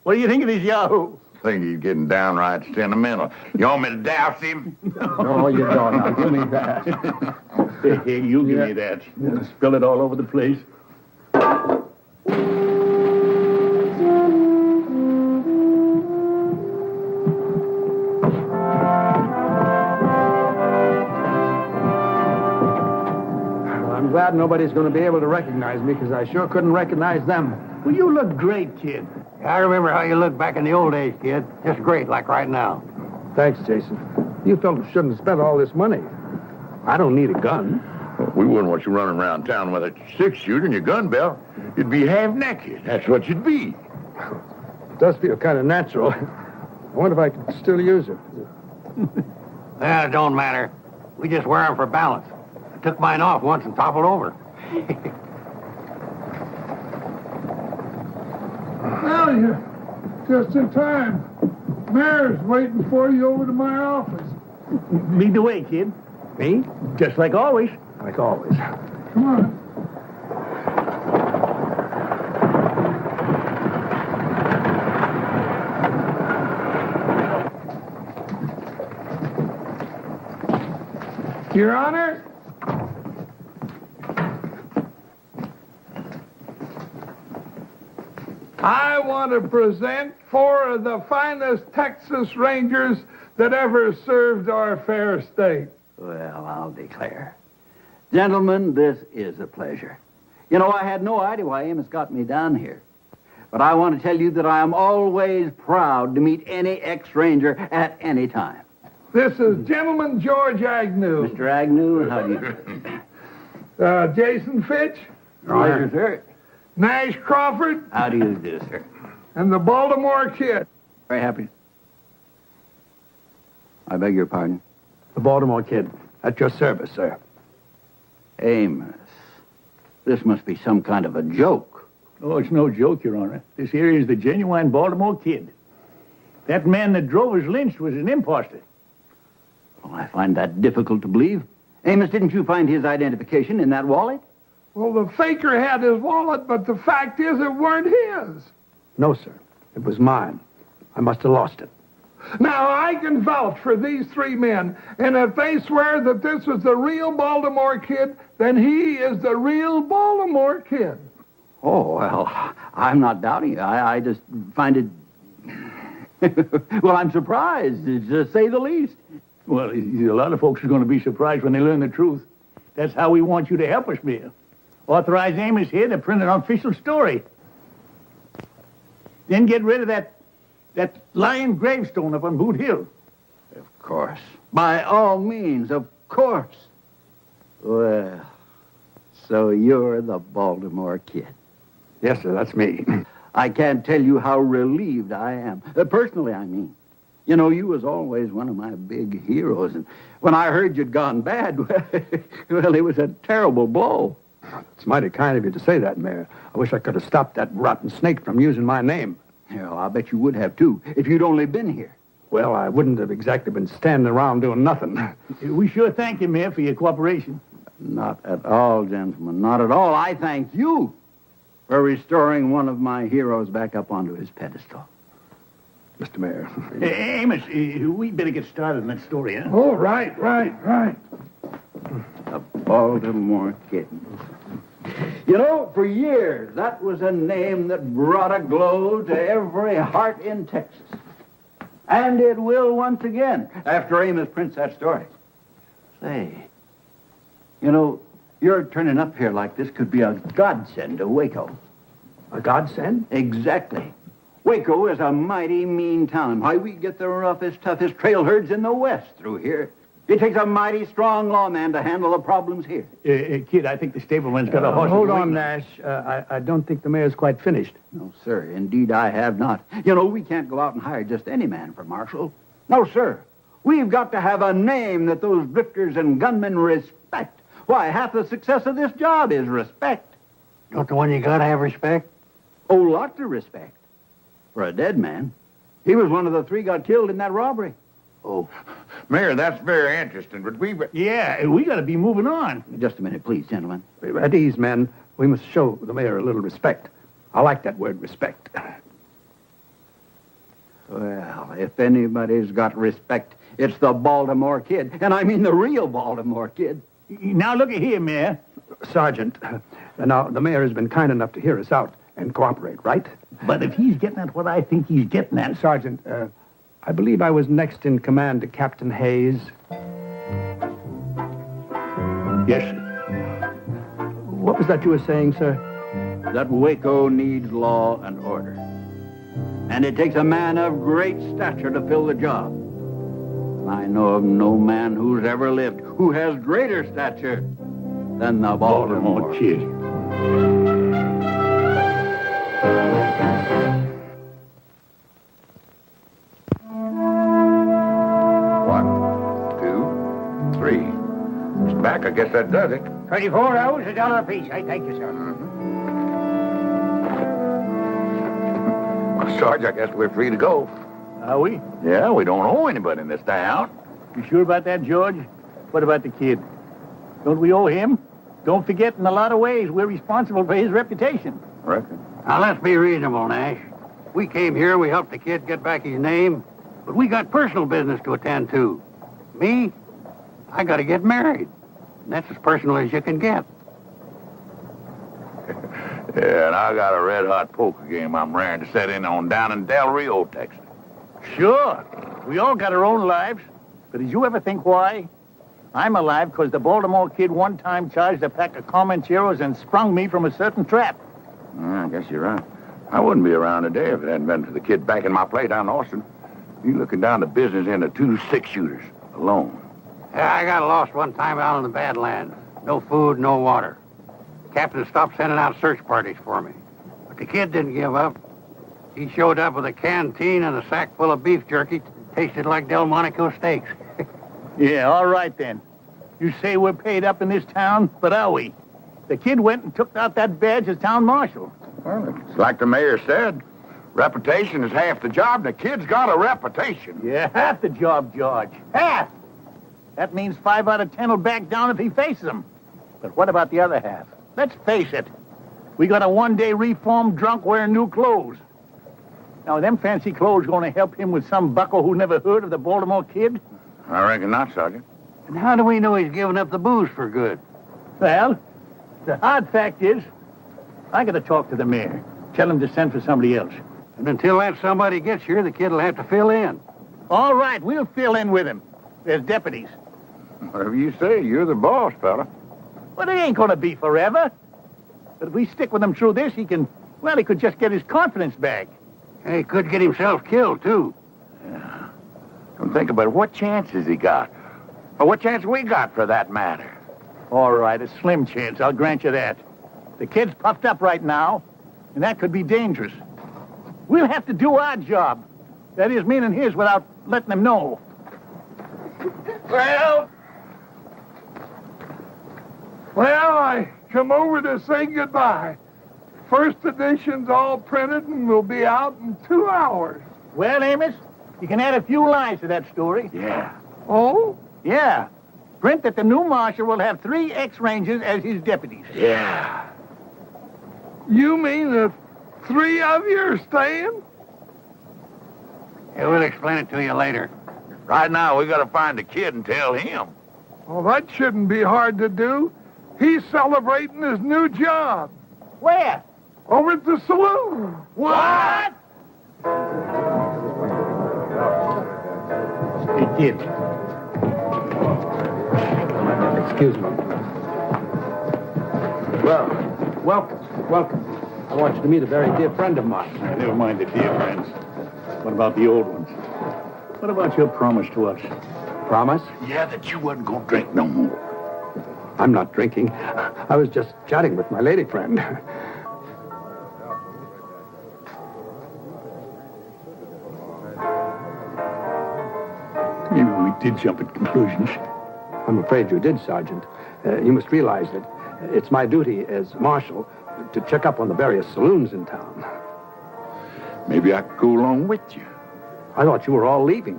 [SPEAKER 14] What do you think of this Yahoo?
[SPEAKER 3] I think he's getting downright sentimental. You want me to douse him?
[SPEAKER 7] No, you don't. Now, give me that.
[SPEAKER 14] Hey, you give me that. Yeah. Spill it all over the place.
[SPEAKER 7] I'm glad nobody's going to be able to recognize me, because I sure couldn't recognize them.
[SPEAKER 14] Well, you look great, kid.
[SPEAKER 5] I remember how you looked back in the old days, kid. Just great, like right now.
[SPEAKER 7] Thanks, Jason. You fellas shouldn't have spent all this money. I don't need a gun.
[SPEAKER 15] Well, we wouldn't want you running around town with a six-shooter and your gun belt. You'd be half-naked. That's what you'd be.
[SPEAKER 7] It does feel kind of natural. I wonder if I could still use it.
[SPEAKER 5] Well, it don't matter. We just wear them for balance. I took mine off once and toppled over.
[SPEAKER 13] Well, you're just in time. Mayor's waiting for you over to my office.
[SPEAKER 14] Lead the way, kid.
[SPEAKER 7] Me?
[SPEAKER 14] Just like always.
[SPEAKER 7] Like always.
[SPEAKER 13] Come on. Your Honor, I want to present 4 of the finest Texas Rangers that ever served our fair state.
[SPEAKER 16] Well, I'll declare. Gentlemen, this is a pleasure. You know, I had no idea why Amos got me down here. But I want to tell you that I am always proud to meet any ex-Ranger at any time.
[SPEAKER 13] This is Gentleman George Agnew.
[SPEAKER 16] Mr. Agnew, how do you do?
[SPEAKER 13] Jason Fitch.
[SPEAKER 16] Roger, sir.
[SPEAKER 13] Nash Crawford.
[SPEAKER 16] How do you do, sir?
[SPEAKER 13] And the Baltimore Kid.
[SPEAKER 16] Very happy. I beg your pardon?
[SPEAKER 7] The Baltimore Kid. At your service, sir.
[SPEAKER 16] Amos, this must be some kind of a joke.
[SPEAKER 14] Oh, it's no joke, Your Honor. This here is the genuine Baltimore Kid. That man that drove us lynched was an imposter.
[SPEAKER 16] Well, I find that difficult to believe. Amos, didn't you find his identification in that wallet?
[SPEAKER 13] Well, the faker had his wallet, but the fact is it weren't his.
[SPEAKER 7] No, sir. It was mine. I must have lost it.
[SPEAKER 13] Now, I can vouch for these 3 men, and if they swear that this was the real Baltimore Kid, then he is the real Baltimore Kid.
[SPEAKER 16] Oh, well, I'm not doubting you. I just find it... well, I'm surprised, to say the least.
[SPEAKER 14] Well, a lot of folks are going to be surprised when they learn the truth. That's how we want you to help us, Mayor. Authorize Amos here to print an official story. Then get rid of that lying gravestone up on Boot Hill.
[SPEAKER 16] Of course. By all means, of course. Well, so you're the Baltimore Kid.
[SPEAKER 7] Yes, sir, that's me.
[SPEAKER 16] I can't tell you how relieved I am. Personally, I mean. You know, you was always one of my big heroes, and when I heard you'd gone bad, well, it was a terrible blow.
[SPEAKER 7] It's mighty kind of you to say that, Mayor. I wish I could have stopped that rotten snake from using my name.
[SPEAKER 16] Yeah, well, I'll bet you would have, too, if you'd only been here.
[SPEAKER 7] Well, I wouldn't have exactly been standing around doing nothing.
[SPEAKER 14] We sure thank you, Mayor, for your cooperation.
[SPEAKER 16] Not at all, gentlemen, not at all. I thank you for restoring one of my heroes back up onto his pedestal.
[SPEAKER 7] Mr. Mayor.
[SPEAKER 14] Amos, we better get started on that story, huh?
[SPEAKER 13] Oh, right.
[SPEAKER 16] The Baltimore Kid. You know, for years, that was a name that brought a glow to every heart in Texas. And it will once again, after Amos prints that story. Say, you know, your turning up here like this could be a godsend to Waco.
[SPEAKER 7] A godsend?
[SPEAKER 16] Exactly. Waco is a mighty mean town. Why, we get the roughest, toughest trail herds in the West through here. It takes a mighty strong lawman to handle the problems here.
[SPEAKER 14] Kid, I think the stableman's got a horse.
[SPEAKER 7] Hold on, Nash. I don't think the mayor's quite finished.
[SPEAKER 16] No, sir. Indeed, I have not. You know, we can't go out and hire just any man for marshal. No, sir. We've got to have a name that those drifters and gunmen respect. Why, half the success of this job is respect.
[SPEAKER 5] Don't the one you gotta have respect?
[SPEAKER 16] Oh, lots of respect. For a dead man. He was one of the 3 got killed in that robbery.
[SPEAKER 15] Oh. Mayor, that's very interesting, but
[SPEAKER 14] Yeah, we got to be moving on.
[SPEAKER 16] Just a minute, please, gentlemen.
[SPEAKER 7] At ease, men. We must show the mayor a little respect. I like that word, respect.
[SPEAKER 16] Well, if anybody's got respect, it's the Baltimore Kid. And I mean the real Baltimore Kid.
[SPEAKER 14] Now, look at here, Mayor.
[SPEAKER 7] Sergeant, now, the mayor has been kind enough to hear us out and cooperate, right?
[SPEAKER 14] But if he's getting at what I think he's getting at...
[SPEAKER 7] Sergeant, I believe I was next in command to Captain Hayes.
[SPEAKER 14] Yes, sir.
[SPEAKER 7] What was that you were saying, sir?
[SPEAKER 16] that Waco needs law and order. And it takes a man of great stature to fill the job. I know of no man who's ever lived who has greater stature than the Baltimore Kid.
[SPEAKER 15] 1, 2, 3. It's back. I guess that does it.
[SPEAKER 12] 24 hours, $1 apiece. I thank you, sir.
[SPEAKER 15] Well, Sarge, I guess we're free to go.
[SPEAKER 14] Are we?
[SPEAKER 15] Yeah, we don't owe anybody in this town.
[SPEAKER 14] You sure about that, George? What about the kid? Don't we owe him? Don't forget, in a lot of ways, we're responsible for his reputation.
[SPEAKER 15] Reckon.
[SPEAKER 16] Now, let's be reasonable, Nash. We came here, we helped the kid get back his name, but we got personal business to attend to. Me, I got to get married. And that's as personal as you can get.
[SPEAKER 15] Yeah, and I got a red-hot poker game I'm raring to set in on down in Del Rio, Texas.
[SPEAKER 14] Sure. We all got our own lives. But did you ever think why? I'm alive because the Baltimore Kid one time charged a pack of Comancheros and sprung me from a certain trap.
[SPEAKER 15] I guess you're right. I wouldn't be around today if it hadn't been for the kid backing my play down in Austin. You looking down the business into 2 6-shooters alone.
[SPEAKER 16] Yeah, I got lost one time out in the Badlands. No food, no water. Captain stopped sending out search parties for me. But the kid didn't give up. He showed up with a canteen and a sack full of beef jerky. Tasted like Delmonico steaks.
[SPEAKER 14] Yeah, all right then. You say we're paid up in this town, but are we? The kid went and took out that badge as town marshal.
[SPEAKER 15] Well, it's like the mayor said. Reputation is half the job, and the kid's got a reputation.
[SPEAKER 14] Yeah, half the job, George. Half! That means 5 out of 10 will back down if he faces them. But what about the other half? Let's face it. We got a one-day reformed drunk wearing new clothes. Now, are them fancy clothes going to help him with some bucko who never heard of the Baltimore Kid?
[SPEAKER 15] I reckon not, Sergeant.
[SPEAKER 16] And how do we know he's giving up the booze for good?
[SPEAKER 14] Well, the hard fact is, I got to talk to the mayor. Tell him to send for somebody else.
[SPEAKER 16] And until that somebody gets here, the kid will have to fill in.
[SPEAKER 14] All right, we'll fill in with him. There's deputies.
[SPEAKER 15] Whatever you say, you're the boss, fella.
[SPEAKER 14] Well, they ain't going to be forever. But if we stick with him through this, he could just get his confidence back.
[SPEAKER 16] He could get himself killed, too.
[SPEAKER 15] Yeah. And think about it. What chance has he got? Or what chance we got, for that matter?
[SPEAKER 14] All right, a slim chance, I'll grant you that. The kid's puffed up right now, and that could be dangerous. We'll have to do our job. That is, meaning his, without letting them know.
[SPEAKER 13] Well, I come over to say goodbye. First edition's all printed and will be out in 2 hours.
[SPEAKER 14] Well, Amos, you can add a few lines to that story.
[SPEAKER 15] Yeah.
[SPEAKER 13] Oh?
[SPEAKER 14] Yeah. Print that the new marshal will have 3 ex-rangers as his deputies.
[SPEAKER 15] Yeah.
[SPEAKER 13] You mean that 3 of you are staying?
[SPEAKER 16] Yeah, we'll explain it to you later.
[SPEAKER 15] Right now, we got to find the kid and tell him.
[SPEAKER 13] Well, that shouldn't be hard to do. He's celebrating his new job.
[SPEAKER 14] Where?
[SPEAKER 13] Over at the saloon.
[SPEAKER 14] What? Hey, kid.
[SPEAKER 7] Excuse me. Well, welcome. I want you to meet a very dear friend of mine.
[SPEAKER 14] Never mind the dear friends. What about the old ones? What about your promise to us?
[SPEAKER 7] Promise?
[SPEAKER 15] Yeah, that you wasn't going to drink no more.
[SPEAKER 7] I'm not drinking. I was just chatting with my lady friend.
[SPEAKER 14] Maybe we did jump at conclusions.
[SPEAKER 7] I'm afraid you did, Sergeant. You must realize that it's my duty as marshal to check up on the various saloons in town.
[SPEAKER 15] Maybe I could go along with you.
[SPEAKER 7] I thought you were all leaving.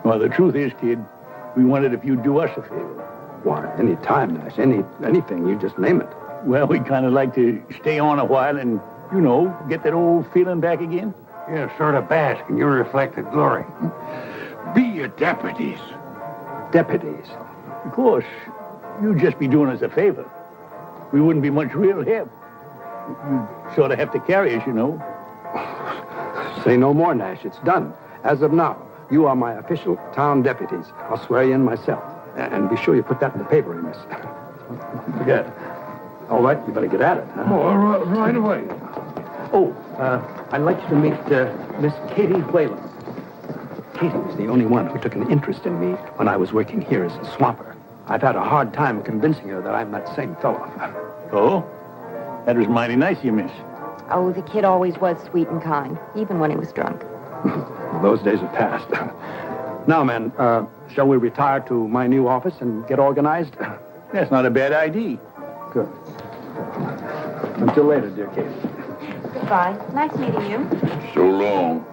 [SPEAKER 14] Well, the truth is, kid, we wondered if you'd do us a favor.
[SPEAKER 7] Why, any time, Nash, anything, you just name it.
[SPEAKER 14] Well, we'd kind of like to stay on a while and, get that old feeling back again.
[SPEAKER 16] Yeah, sort of bask in your reflected glory.
[SPEAKER 15] Be your deputies.
[SPEAKER 7] Deputies?
[SPEAKER 14] Of course, you'd just be doing us a favor. We wouldn't be much real help. You'd sort of have to carry us,
[SPEAKER 7] Say no more, Nash. It's done. As of now, you are my official town deputies. I'll swear you in myself. And be sure you put that in the paper, Amos.
[SPEAKER 14] Yeah.
[SPEAKER 7] All right, you better get at it, huh?
[SPEAKER 13] Oh, right away.
[SPEAKER 7] Oh, I'd like you to meet Miss Katie Whalen. Katie was the only one who took an interest in me when I was working here as a swamper. I've had a hard time convincing her that I'm that same fellow.
[SPEAKER 14] Oh? That was mighty nice of you, miss.
[SPEAKER 17] Oh, the kid always was sweet and kind, even when he was drunk.
[SPEAKER 7] Well, those days are past. Now, men, shall we retire to my new office and get organized?
[SPEAKER 14] That's not a bad idea.
[SPEAKER 7] Good. Until later, dear Katie.
[SPEAKER 17] Goodbye. Nice meeting you.
[SPEAKER 15] So long.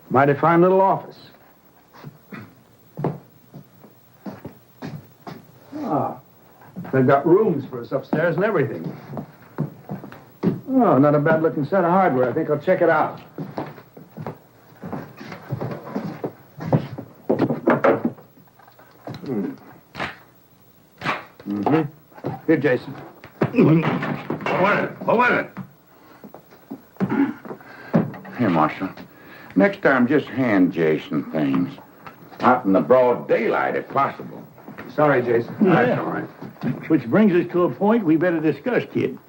[SPEAKER 7] Mighty fine little office. Ah, they've got rooms for us upstairs and everything. Oh, not a bad-looking set of hardware. I think I'll check it out. Here, Jason.
[SPEAKER 15] What was it? Here, Marshal. Next time, just hand Jason things. Out in the broad daylight, if possible.
[SPEAKER 7] Sorry, Jason.
[SPEAKER 14] Yeah.
[SPEAKER 7] That's all right.
[SPEAKER 14] Which brings us to a point we better discuss, kid.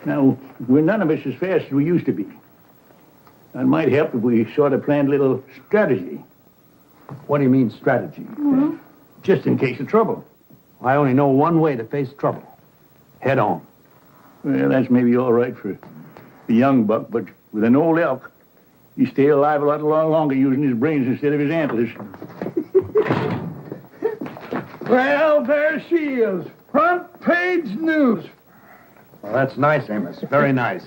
[SPEAKER 14] Now, we're none of us as fast as we used to be. It might help if we sort of planned a little strategy.
[SPEAKER 7] What do you mean, strategy?
[SPEAKER 14] Mm-hmm. Just in case of trouble.
[SPEAKER 7] I only know one way to face trouble. Head on.
[SPEAKER 14] Well, that's maybe all right for the young buck, but with an old elk, you stay alive a lot longer using his brains instead of his antlers.
[SPEAKER 13] Well, there she is. Front page news.
[SPEAKER 7] Well, that's nice, Amos. Very nice.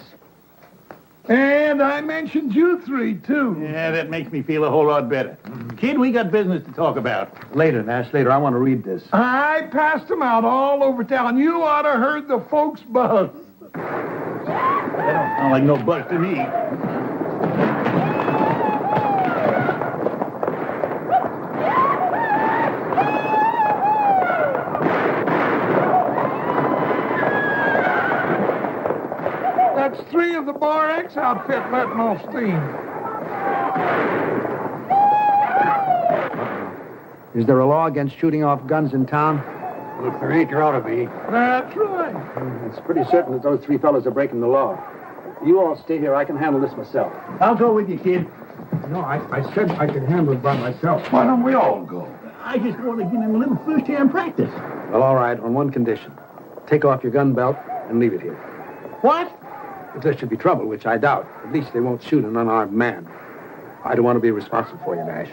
[SPEAKER 13] And I mentioned you three, too.
[SPEAKER 14] Yeah, that makes me feel a whole lot better. Kid, we got business to talk about.
[SPEAKER 7] Later, Nash, later. I want to read this.
[SPEAKER 13] I passed them out all over town. You ought to heard the folks buzz.
[SPEAKER 14] That don't sound like no buzz to me.
[SPEAKER 13] That's 3 of the Bar X outfit letting off steam.
[SPEAKER 7] Is there a law against shooting off guns in town?
[SPEAKER 5] If there ain't, there ought to be.
[SPEAKER 13] That's right.
[SPEAKER 7] It's pretty certain that those 3 fellas are breaking the law. You all stay here. I can handle this myself.
[SPEAKER 14] I'll go with you, kid.
[SPEAKER 7] No, I said I could handle it by myself.
[SPEAKER 15] Why don't we all go?
[SPEAKER 14] I just want to give him a little first-hand practice.
[SPEAKER 7] Well, all right, on one condition. Take off your gun belt and leave it here.
[SPEAKER 14] What?
[SPEAKER 7] If there should be trouble, which I doubt, at least they won't shoot an unarmed man. I don't want to be responsible for you, Nash.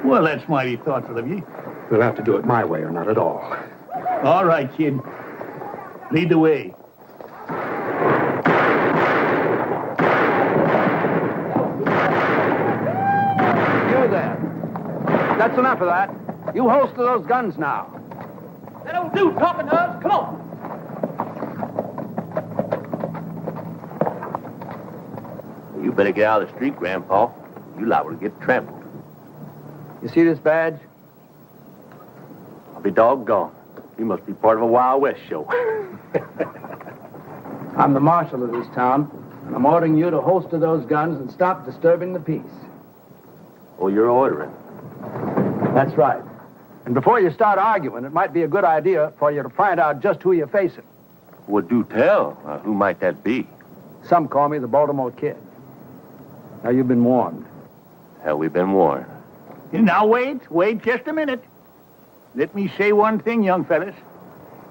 [SPEAKER 14] Well, that's mighty thoughtful of you.
[SPEAKER 7] We'll have to do it my way or not at all.
[SPEAKER 14] All right, kid. Lead the way.
[SPEAKER 7] You there. That's enough of that. You holster those guns now.
[SPEAKER 2] That'll do, talking to us. Come on.
[SPEAKER 18] You better get out of the street, Grandpa. You liable to get trampled.
[SPEAKER 7] You see this badge?
[SPEAKER 18] I'll be doggone. You must be part of a Wild West show.
[SPEAKER 7] I'm the marshal of this town, and I'm ordering you to holster those guns and stop disturbing the peace.
[SPEAKER 18] Oh, you're ordering?
[SPEAKER 7] That's right. And before you start arguing, it might be a good idea for you to find out just who you're facing.
[SPEAKER 18] Well, do tell. Who might that be?
[SPEAKER 7] Some call me the Baltimore Kid. Now, you've been warned.
[SPEAKER 18] Hell, we've been warned.
[SPEAKER 14] Now, wait just a minute. Let me say one thing, young fellas.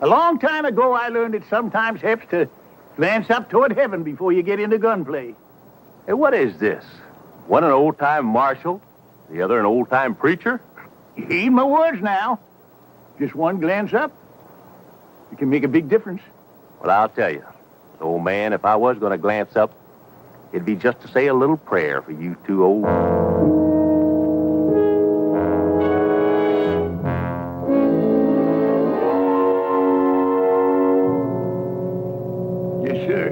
[SPEAKER 14] A long time ago, I learned it sometimes helps to glance up toward heaven before you get into gunplay.
[SPEAKER 18] Hey, what is this? One an old-time marshal, the other an old-time preacher?
[SPEAKER 14] Heed my words now. Just one glance up. It can make a big difference.
[SPEAKER 18] Well, I'll tell you, old man, if I was going to glance up, it'd be just to say a little prayer for you two old...
[SPEAKER 14] Yes, sir.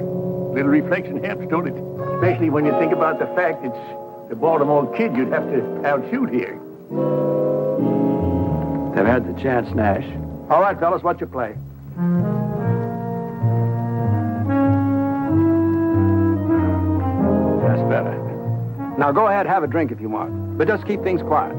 [SPEAKER 14] Little reflection helps, don't it? Especially when you think about the fact it's the Baltimore Kid you'd have to outshoot here.
[SPEAKER 7] They've had the chance, Nash. All right, fellas, what's your play?
[SPEAKER 14] That's better.
[SPEAKER 7] Now go ahead, have a drink if you want. But just keep things quiet.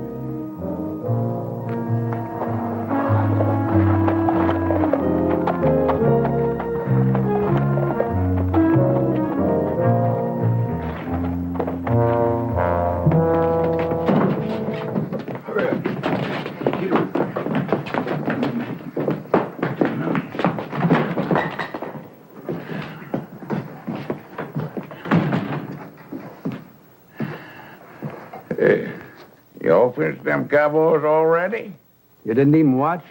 [SPEAKER 15] You all finished them cowboys already?
[SPEAKER 7] You didn't even watch?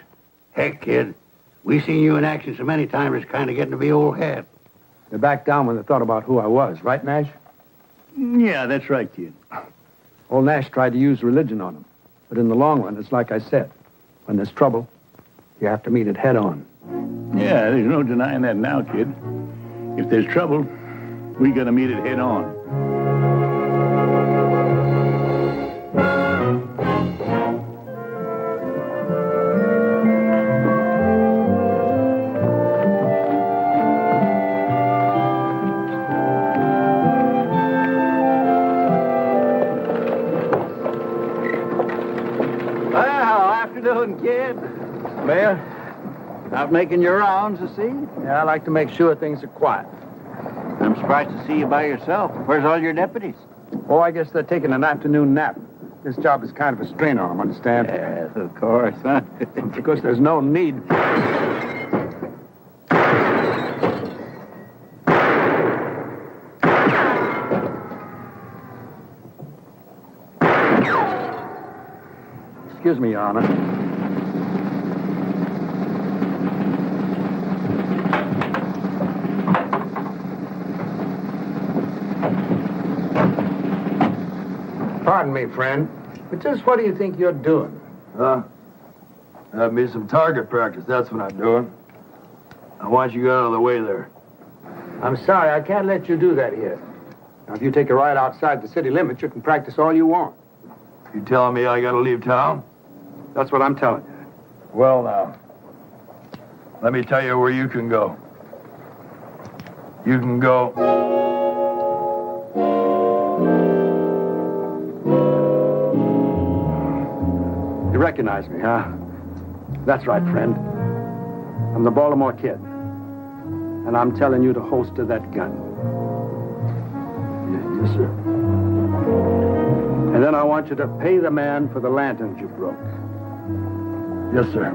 [SPEAKER 5] Heck, kid. We seen you in action so many times, it's kind of getting to be old hat.
[SPEAKER 7] They backed down when they thought about who I was, right, Nash?
[SPEAKER 14] Yeah, that's right, kid.
[SPEAKER 7] Old Nash tried to use religion on them. But in the long run, it's like I said. When there's trouble, you have to meet it head on.
[SPEAKER 14] Yeah, there's no denying that now, kid. If there's trouble, we gotta meet it head on.
[SPEAKER 16] Kid. Mayor, out making your rounds to see?
[SPEAKER 7] Yeah, I like to make sure things are quiet.
[SPEAKER 16] I'm surprised to see you by yourself. Where's all your deputies?
[SPEAKER 7] Oh, I guess they're taking an afternoon nap. This job is kind of a strain on them, understand?
[SPEAKER 16] Yes, of course, huh?
[SPEAKER 7] Because there's no need. Excuse me, Your Honor. Pardon me, friend, but just what do you think you're doing?
[SPEAKER 19] Have me some target practice, that's what I'm doing. I want you out of the way there.
[SPEAKER 7] I'm sorry, I can't let you do that here. Now, if you take a ride outside the city limits, you can practice all you want.
[SPEAKER 19] You telling me I gotta leave town?
[SPEAKER 7] That's what I'm telling you.
[SPEAKER 19] Well, now, let me tell you where you can go. You can go...
[SPEAKER 7] You recognize me, huh? That's right, friend. I'm the Baltimore Kid. And I'm telling you to holster that gun.
[SPEAKER 19] Yes, sir.
[SPEAKER 7] And then I want you to pay the man for the lanterns you broke.
[SPEAKER 19] Yes, sir.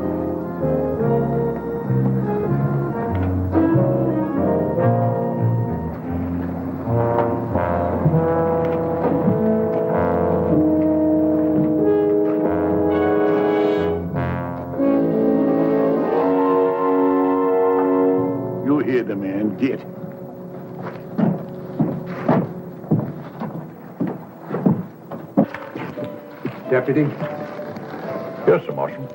[SPEAKER 14] You hear the man, get.
[SPEAKER 7] Deputy?
[SPEAKER 15] Yes, sir, Marshal.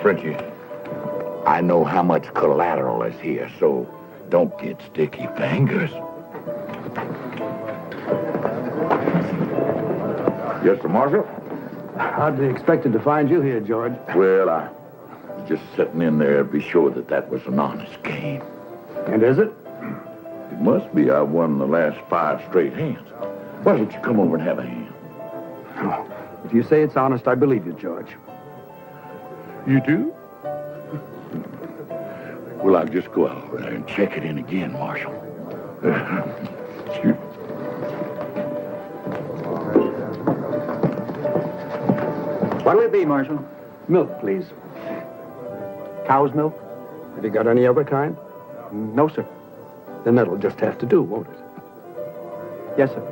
[SPEAKER 15] Frenchie, I know how much collateral is here, so don't get sticky fingers. Yes, sir, Marshal?
[SPEAKER 7] Hardly expected to find you here, George.
[SPEAKER 15] Well, I was just sitting in there to be sure that was an honest game.
[SPEAKER 7] And is it?
[SPEAKER 15] It must be. I won the last 5 straight hands. Why don't you come over and have a hand?
[SPEAKER 7] If you say it's honest, I believe you, George.
[SPEAKER 15] You do? Well, I'll just go out over there and check it in again, Marshal. Excuse me.
[SPEAKER 7] What'll it be, Marshal? Milk, please. Cow's milk? Have you got any other kind? No, sir. Then that'll just have to do, won't it? Yes, sir.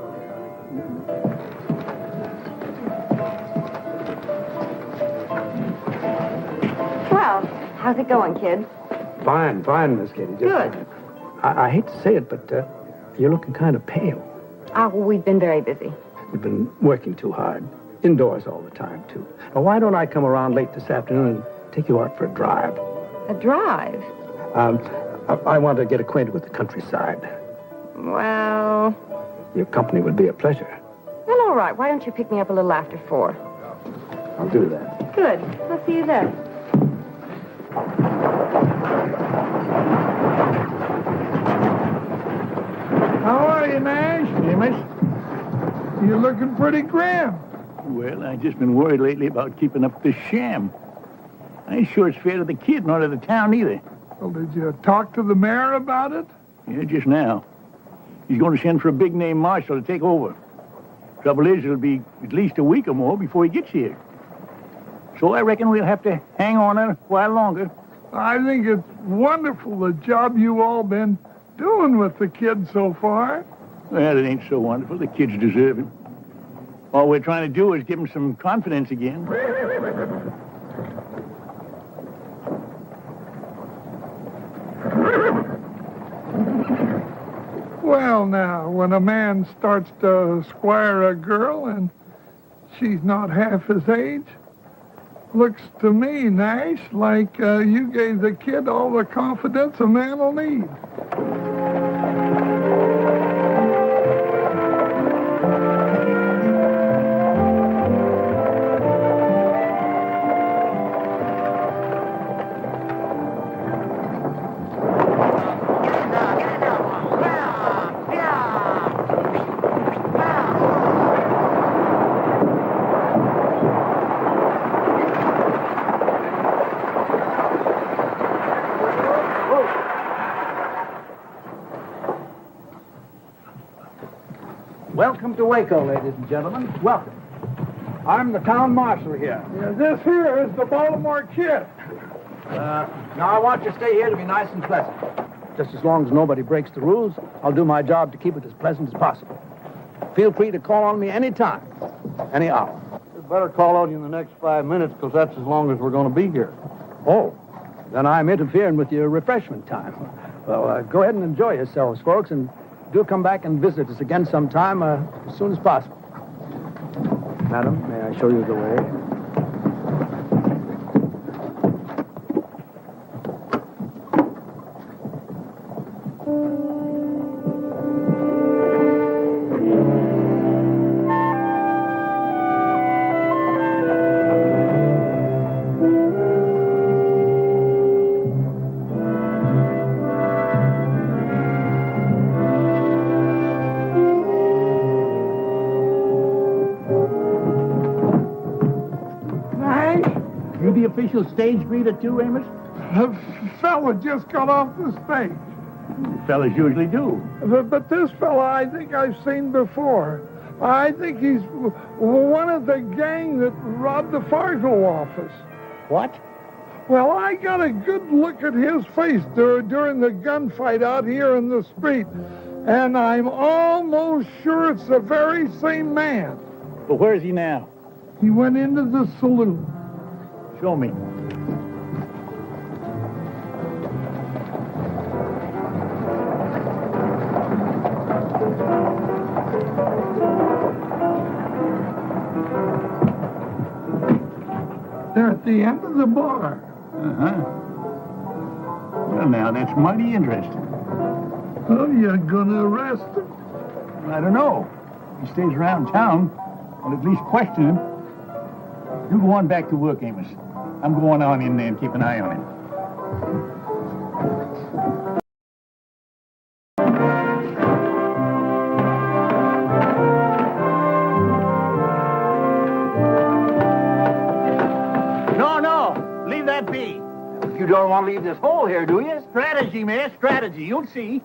[SPEAKER 17] Well, how's it going, kid?
[SPEAKER 7] Fine, Miss Katie. Just,
[SPEAKER 17] Good.
[SPEAKER 7] I hate to say it, but you're looking kind of pale.
[SPEAKER 17] Oh, we've been very busy.
[SPEAKER 7] You've been working too hard. Indoors all the time, too. Now, why don't I come around late this afternoon and take you out for a drive?
[SPEAKER 17] A drive?
[SPEAKER 7] I want to get acquainted with the countryside.
[SPEAKER 17] Well...
[SPEAKER 7] Your company would be a pleasure.
[SPEAKER 17] Well, all right. Why don't you pick me up a little after 4?
[SPEAKER 7] I'll do that.
[SPEAKER 17] Good. I'll see you then.
[SPEAKER 14] How are you, Nash? Amos?
[SPEAKER 13] You're looking pretty grim.
[SPEAKER 14] Well, I've just been worried lately about keeping up this sham. I ain't sure it's fair to the kid nor to the town either.
[SPEAKER 13] Well, did you talk to the mayor about it?
[SPEAKER 14] Yeah, just now. He's going to send for a big-name marshal to take over. Trouble is, it'll be at least a week or more before he gets here. So I reckon we'll have to hang on a while longer.
[SPEAKER 13] I think it's wonderful the job you all been doing with the kid so far.
[SPEAKER 14] Well, it ain't so wonderful. The kid's deserving. All we're trying to do is give him some confidence again.
[SPEAKER 13] Well, now, when a man starts to squire a girl and she's not half his age, looks to me, Nash, like you gave the kid all the confidence a man will need.
[SPEAKER 7] Welcome to Waco, ladies and gentlemen. Welcome. I'm the town marshal here.
[SPEAKER 13] Yeah, this here is the Baltimore kid.
[SPEAKER 7] Now, I want you to stay here to be nice and pleasant. Just as long as nobody breaks the rules, I'll do my job to keep it as pleasant as possible. Feel free to call on me any time, any hour.
[SPEAKER 16] We better call on you in the next 5 minutes, because that's as long as we're going to be here.
[SPEAKER 7] Oh, then I'm interfering with your refreshment time. Well, go ahead and enjoy yourselves, folks, and do come back and visit us again sometime as soon as possible. Madam, may I show you the way?
[SPEAKER 14] Official stage greeter too, Amos?
[SPEAKER 13] The fella just got off the stage.
[SPEAKER 14] Fellas usually do.
[SPEAKER 13] But this fella I think I've seen before. I think he's one of the gang that robbed the Fargo office.
[SPEAKER 14] What?
[SPEAKER 13] Well, I got a good look at his face during the gunfight out here in the street, and I'm almost sure it's the very same man.
[SPEAKER 14] But where is he now?
[SPEAKER 13] He went into the saloon.
[SPEAKER 14] Show me.
[SPEAKER 13] They're at the end of the bar.
[SPEAKER 14] Uh-huh. Well, now, that's mighty interesting.
[SPEAKER 13] Oh, you're gonna arrest him?
[SPEAKER 14] I don't know. If he stays around town, I'll at least question him. You go on back to work, Amos. I'm going on in there and keep an eye on him. No, leave that be.
[SPEAKER 16] You don't want to leave this hole here, do you?
[SPEAKER 14] Strategy, man, strategy. You'll see.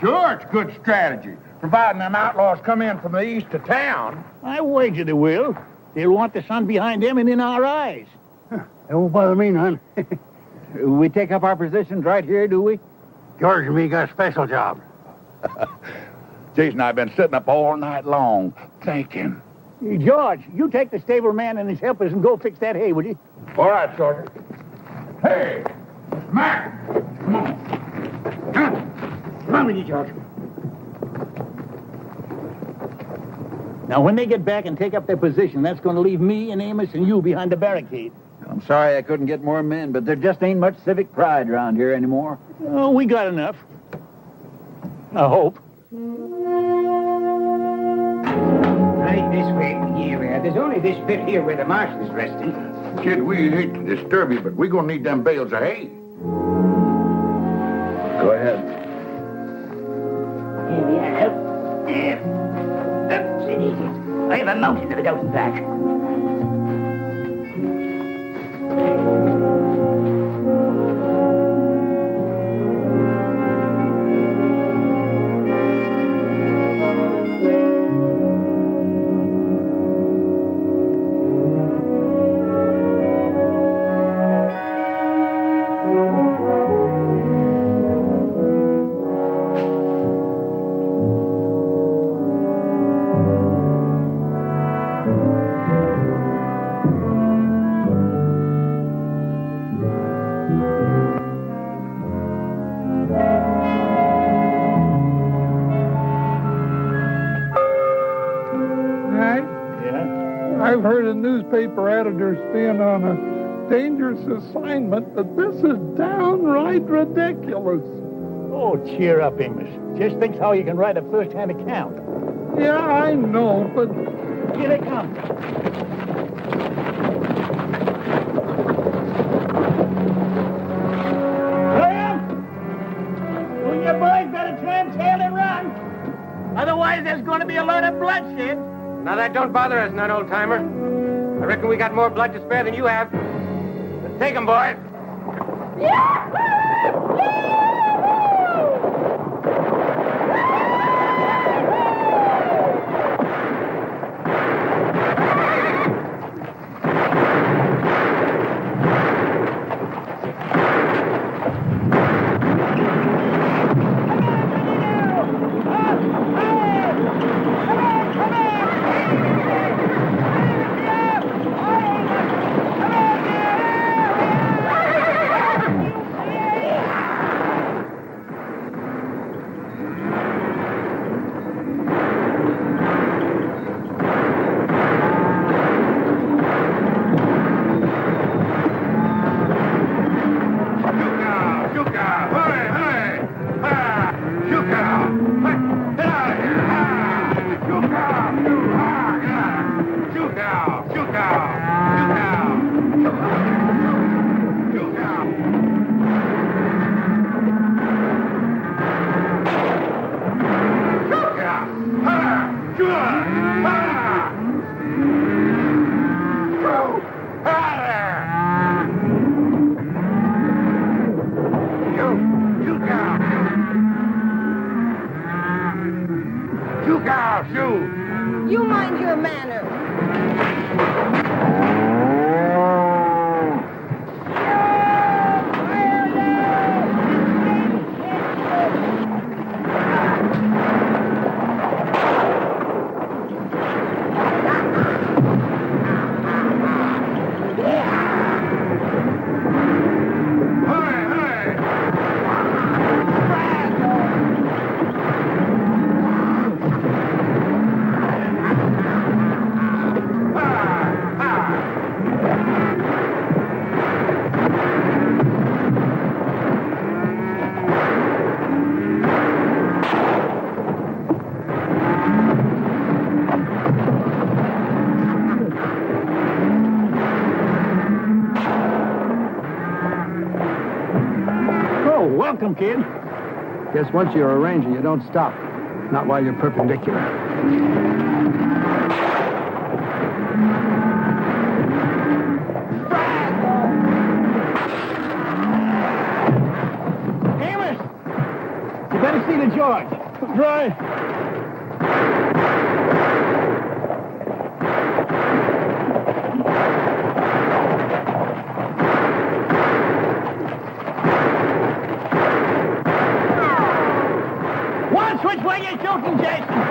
[SPEAKER 5] Sure, it's good strategy, providing them outlaws come in from the east of town.
[SPEAKER 14] I wager they will. They'll want the sun behind them and in our eyes.
[SPEAKER 16] It won't bother me none. We take up our positions right here, do we? George and me got a special job.
[SPEAKER 15] Jason and I have been sitting up all night long, thinking.
[SPEAKER 14] Hey, George, you take the stable man and his helpers and go fix that hay, will you?
[SPEAKER 5] All right, Sergeant. Hey, Mac, come on.
[SPEAKER 16] Come on with you, George.
[SPEAKER 14] Now, when they get back and take up their position, that's going to leave me and Amos and you behind the barricade.
[SPEAKER 16] I'm sorry I couldn't get more men, but there just ain't much civic pride around here anymore.
[SPEAKER 14] Oh, we got enough. I hope.
[SPEAKER 12] Right this way, here. There's only this bit here where the marshal's resting.
[SPEAKER 15] Kid, we hate to disturb you, but we're going to need them bales of hay.
[SPEAKER 16] Go ahead.
[SPEAKER 12] Here we are. Up, sit easy. I have a mountain of it out and back.
[SPEAKER 13] I've heard of newspaper editors being on a dangerous assignment, but this is downright ridiculous.
[SPEAKER 14] Oh, cheer up, Amos. Just think how you can write a first-hand account.
[SPEAKER 13] Yeah, I know, but...
[SPEAKER 14] Here they come. Graham! Well, you boys better turn tail and run. Otherwise, there's going to be a lot of bloodshed.
[SPEAKER 20] Now, that don't bother us none, old-timer. I reckon we got more blood to spare than you have. Let's take 'em, boys.
[SPEAKER 10] You mind your manners.
[SPEAKER 14] Welcome, kid.
[SPEAKER 7] Guess once you're a ranger, you don't stop. Not while you're perpendicular.
[SPEAKER 14] Amos! You better see the George.
[SPEAKER 13] Right.
[SPEAKER 14] Which way you shooting, Jason?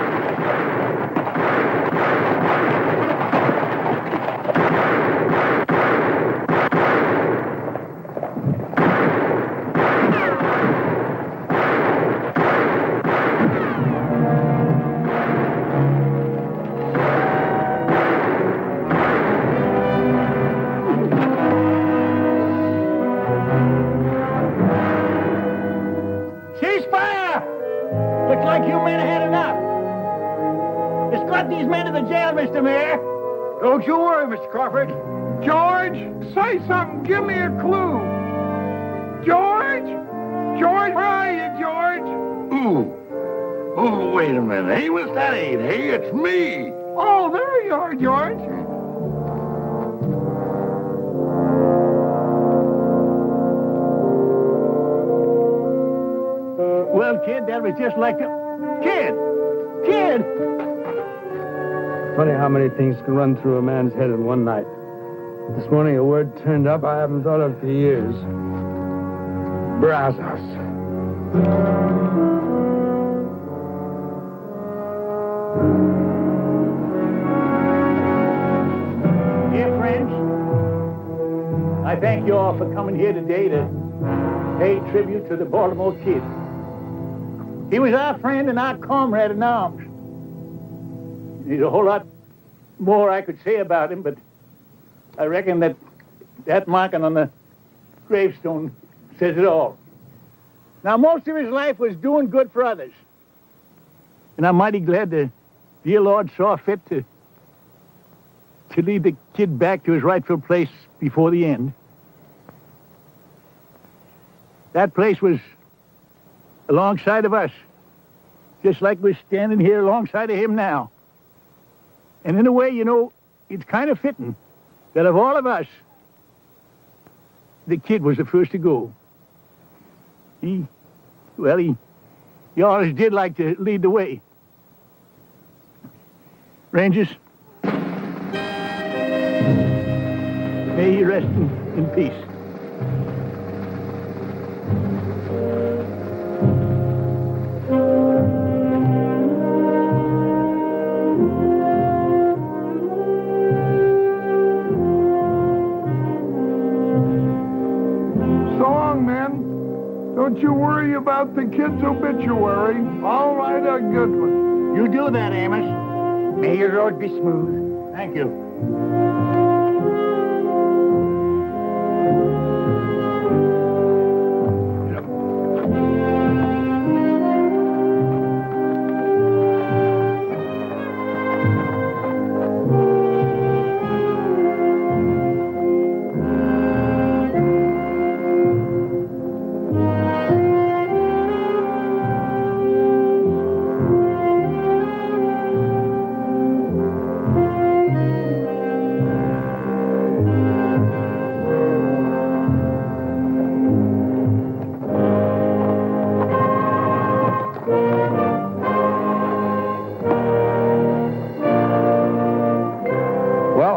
[SPEAKER 14] Looks like you men had enough. Escort these men to the jail, Mr. Mayor.
[SPEAKER 5] Don't you worry, Mr. Crawford.
[SPEAKER 13] George, say something. Give me a clue. George? George, where are you, George?
[SPEAKER 15] Ooh. Oh, wait a minute. Amos, that ain't he. It's me.
[SPEAKER 13] Oh, there you are, George.
[SPEAKER 14] Well, kid, that was just like the... Kid!
[SPEAKER 7] Funny how many things can run through a man's head in one night. This morning a word turned up I haven't thought of for years. Brazos.
[SPEAKER 14] Dear friends, I thank you all for coming here today to pay tribute to the Baltimore Kid. He was our friend and our comrade in arms. There's a whole lot more I could say about him, but I reckon that marking on the gravestone says it all. Now, most of his life was doing good for others. And I'm mighty glad the dear Lord saw fit to lead the kid back to his rightful place before the end. That place was alongside of us, just like we're standing here alongside of him now. And in a way, you know, it's kind of fitting that of all of us, the kid was the first to go. He always did like to lead the way. Rangers, may he rest in peace.
[SPEAKER 13] Don't you worry about the kid's obituary. I'll write a good one.
[SPEAKER 14] You do that, Amos. May your road be smooth. Thank you.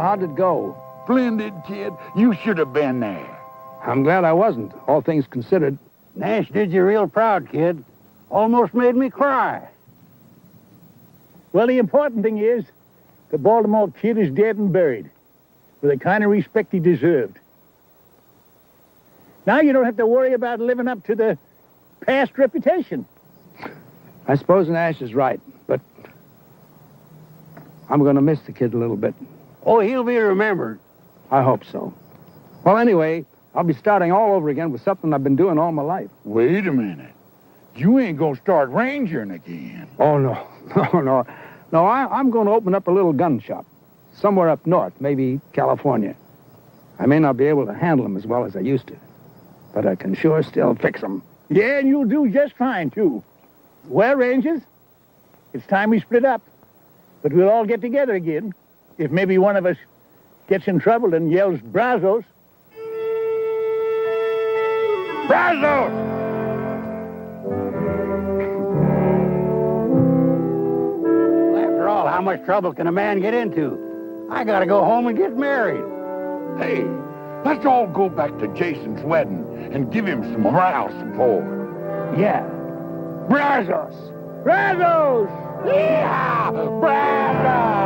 [SPEAKER 7] How'd it go?
[SPEAKER 15] Splendid, kid. You should have been there.
[SPEAKER 7] I'm glad I wasn't, all things considered.
[SPEAKER 16] Nash did you real proud, kid. Almost made me cry.
[SPEAKER 14] Well, the important thing is the Baltimore Kid is dead and buried with the kind of respect he deserved. Now you don't have to worry about living up to the past reputation.
[SPEAKER 7] I suppose Nash is right, but I'm going to miss the kid a little bit.
[SPEAKER 16] Oh, he'll be remembered.
[SPEAKER 7] I hope so. Well, anyway, I'll be starting all over again with something I've been doing all my life.
[SPEAKER 15] Wait a minute. You ain't gonna start rangering again.
[SPEAKER 7] Oh, no. No, I'm going to open up a little gun shop. Somewhere up north, maybe California. I may not be able to handle them as well as I used to, but I can sure still fix them.
[SPEAKER 14] Yeah, and you'll do just fine, too. Well, Rangers, it's time we split up. But we'll all get together again. If maybe one of us gets in trouble and yells, Brazos.
[SPEAKER 15] Brazos!
[SPEAKER 16] Well, after all, how much trouble can a man get into? I gotta go home and get married.
[SPEAKER 15] Hey, let's all go back to Jason's wedding and give him some morale support.
[SPEAKER 14] Yeah.
[SPEAKER 15] Brazos!
[SPEAKER 14] Brazos!
[SPEAKER 15] Yeah! Brazos!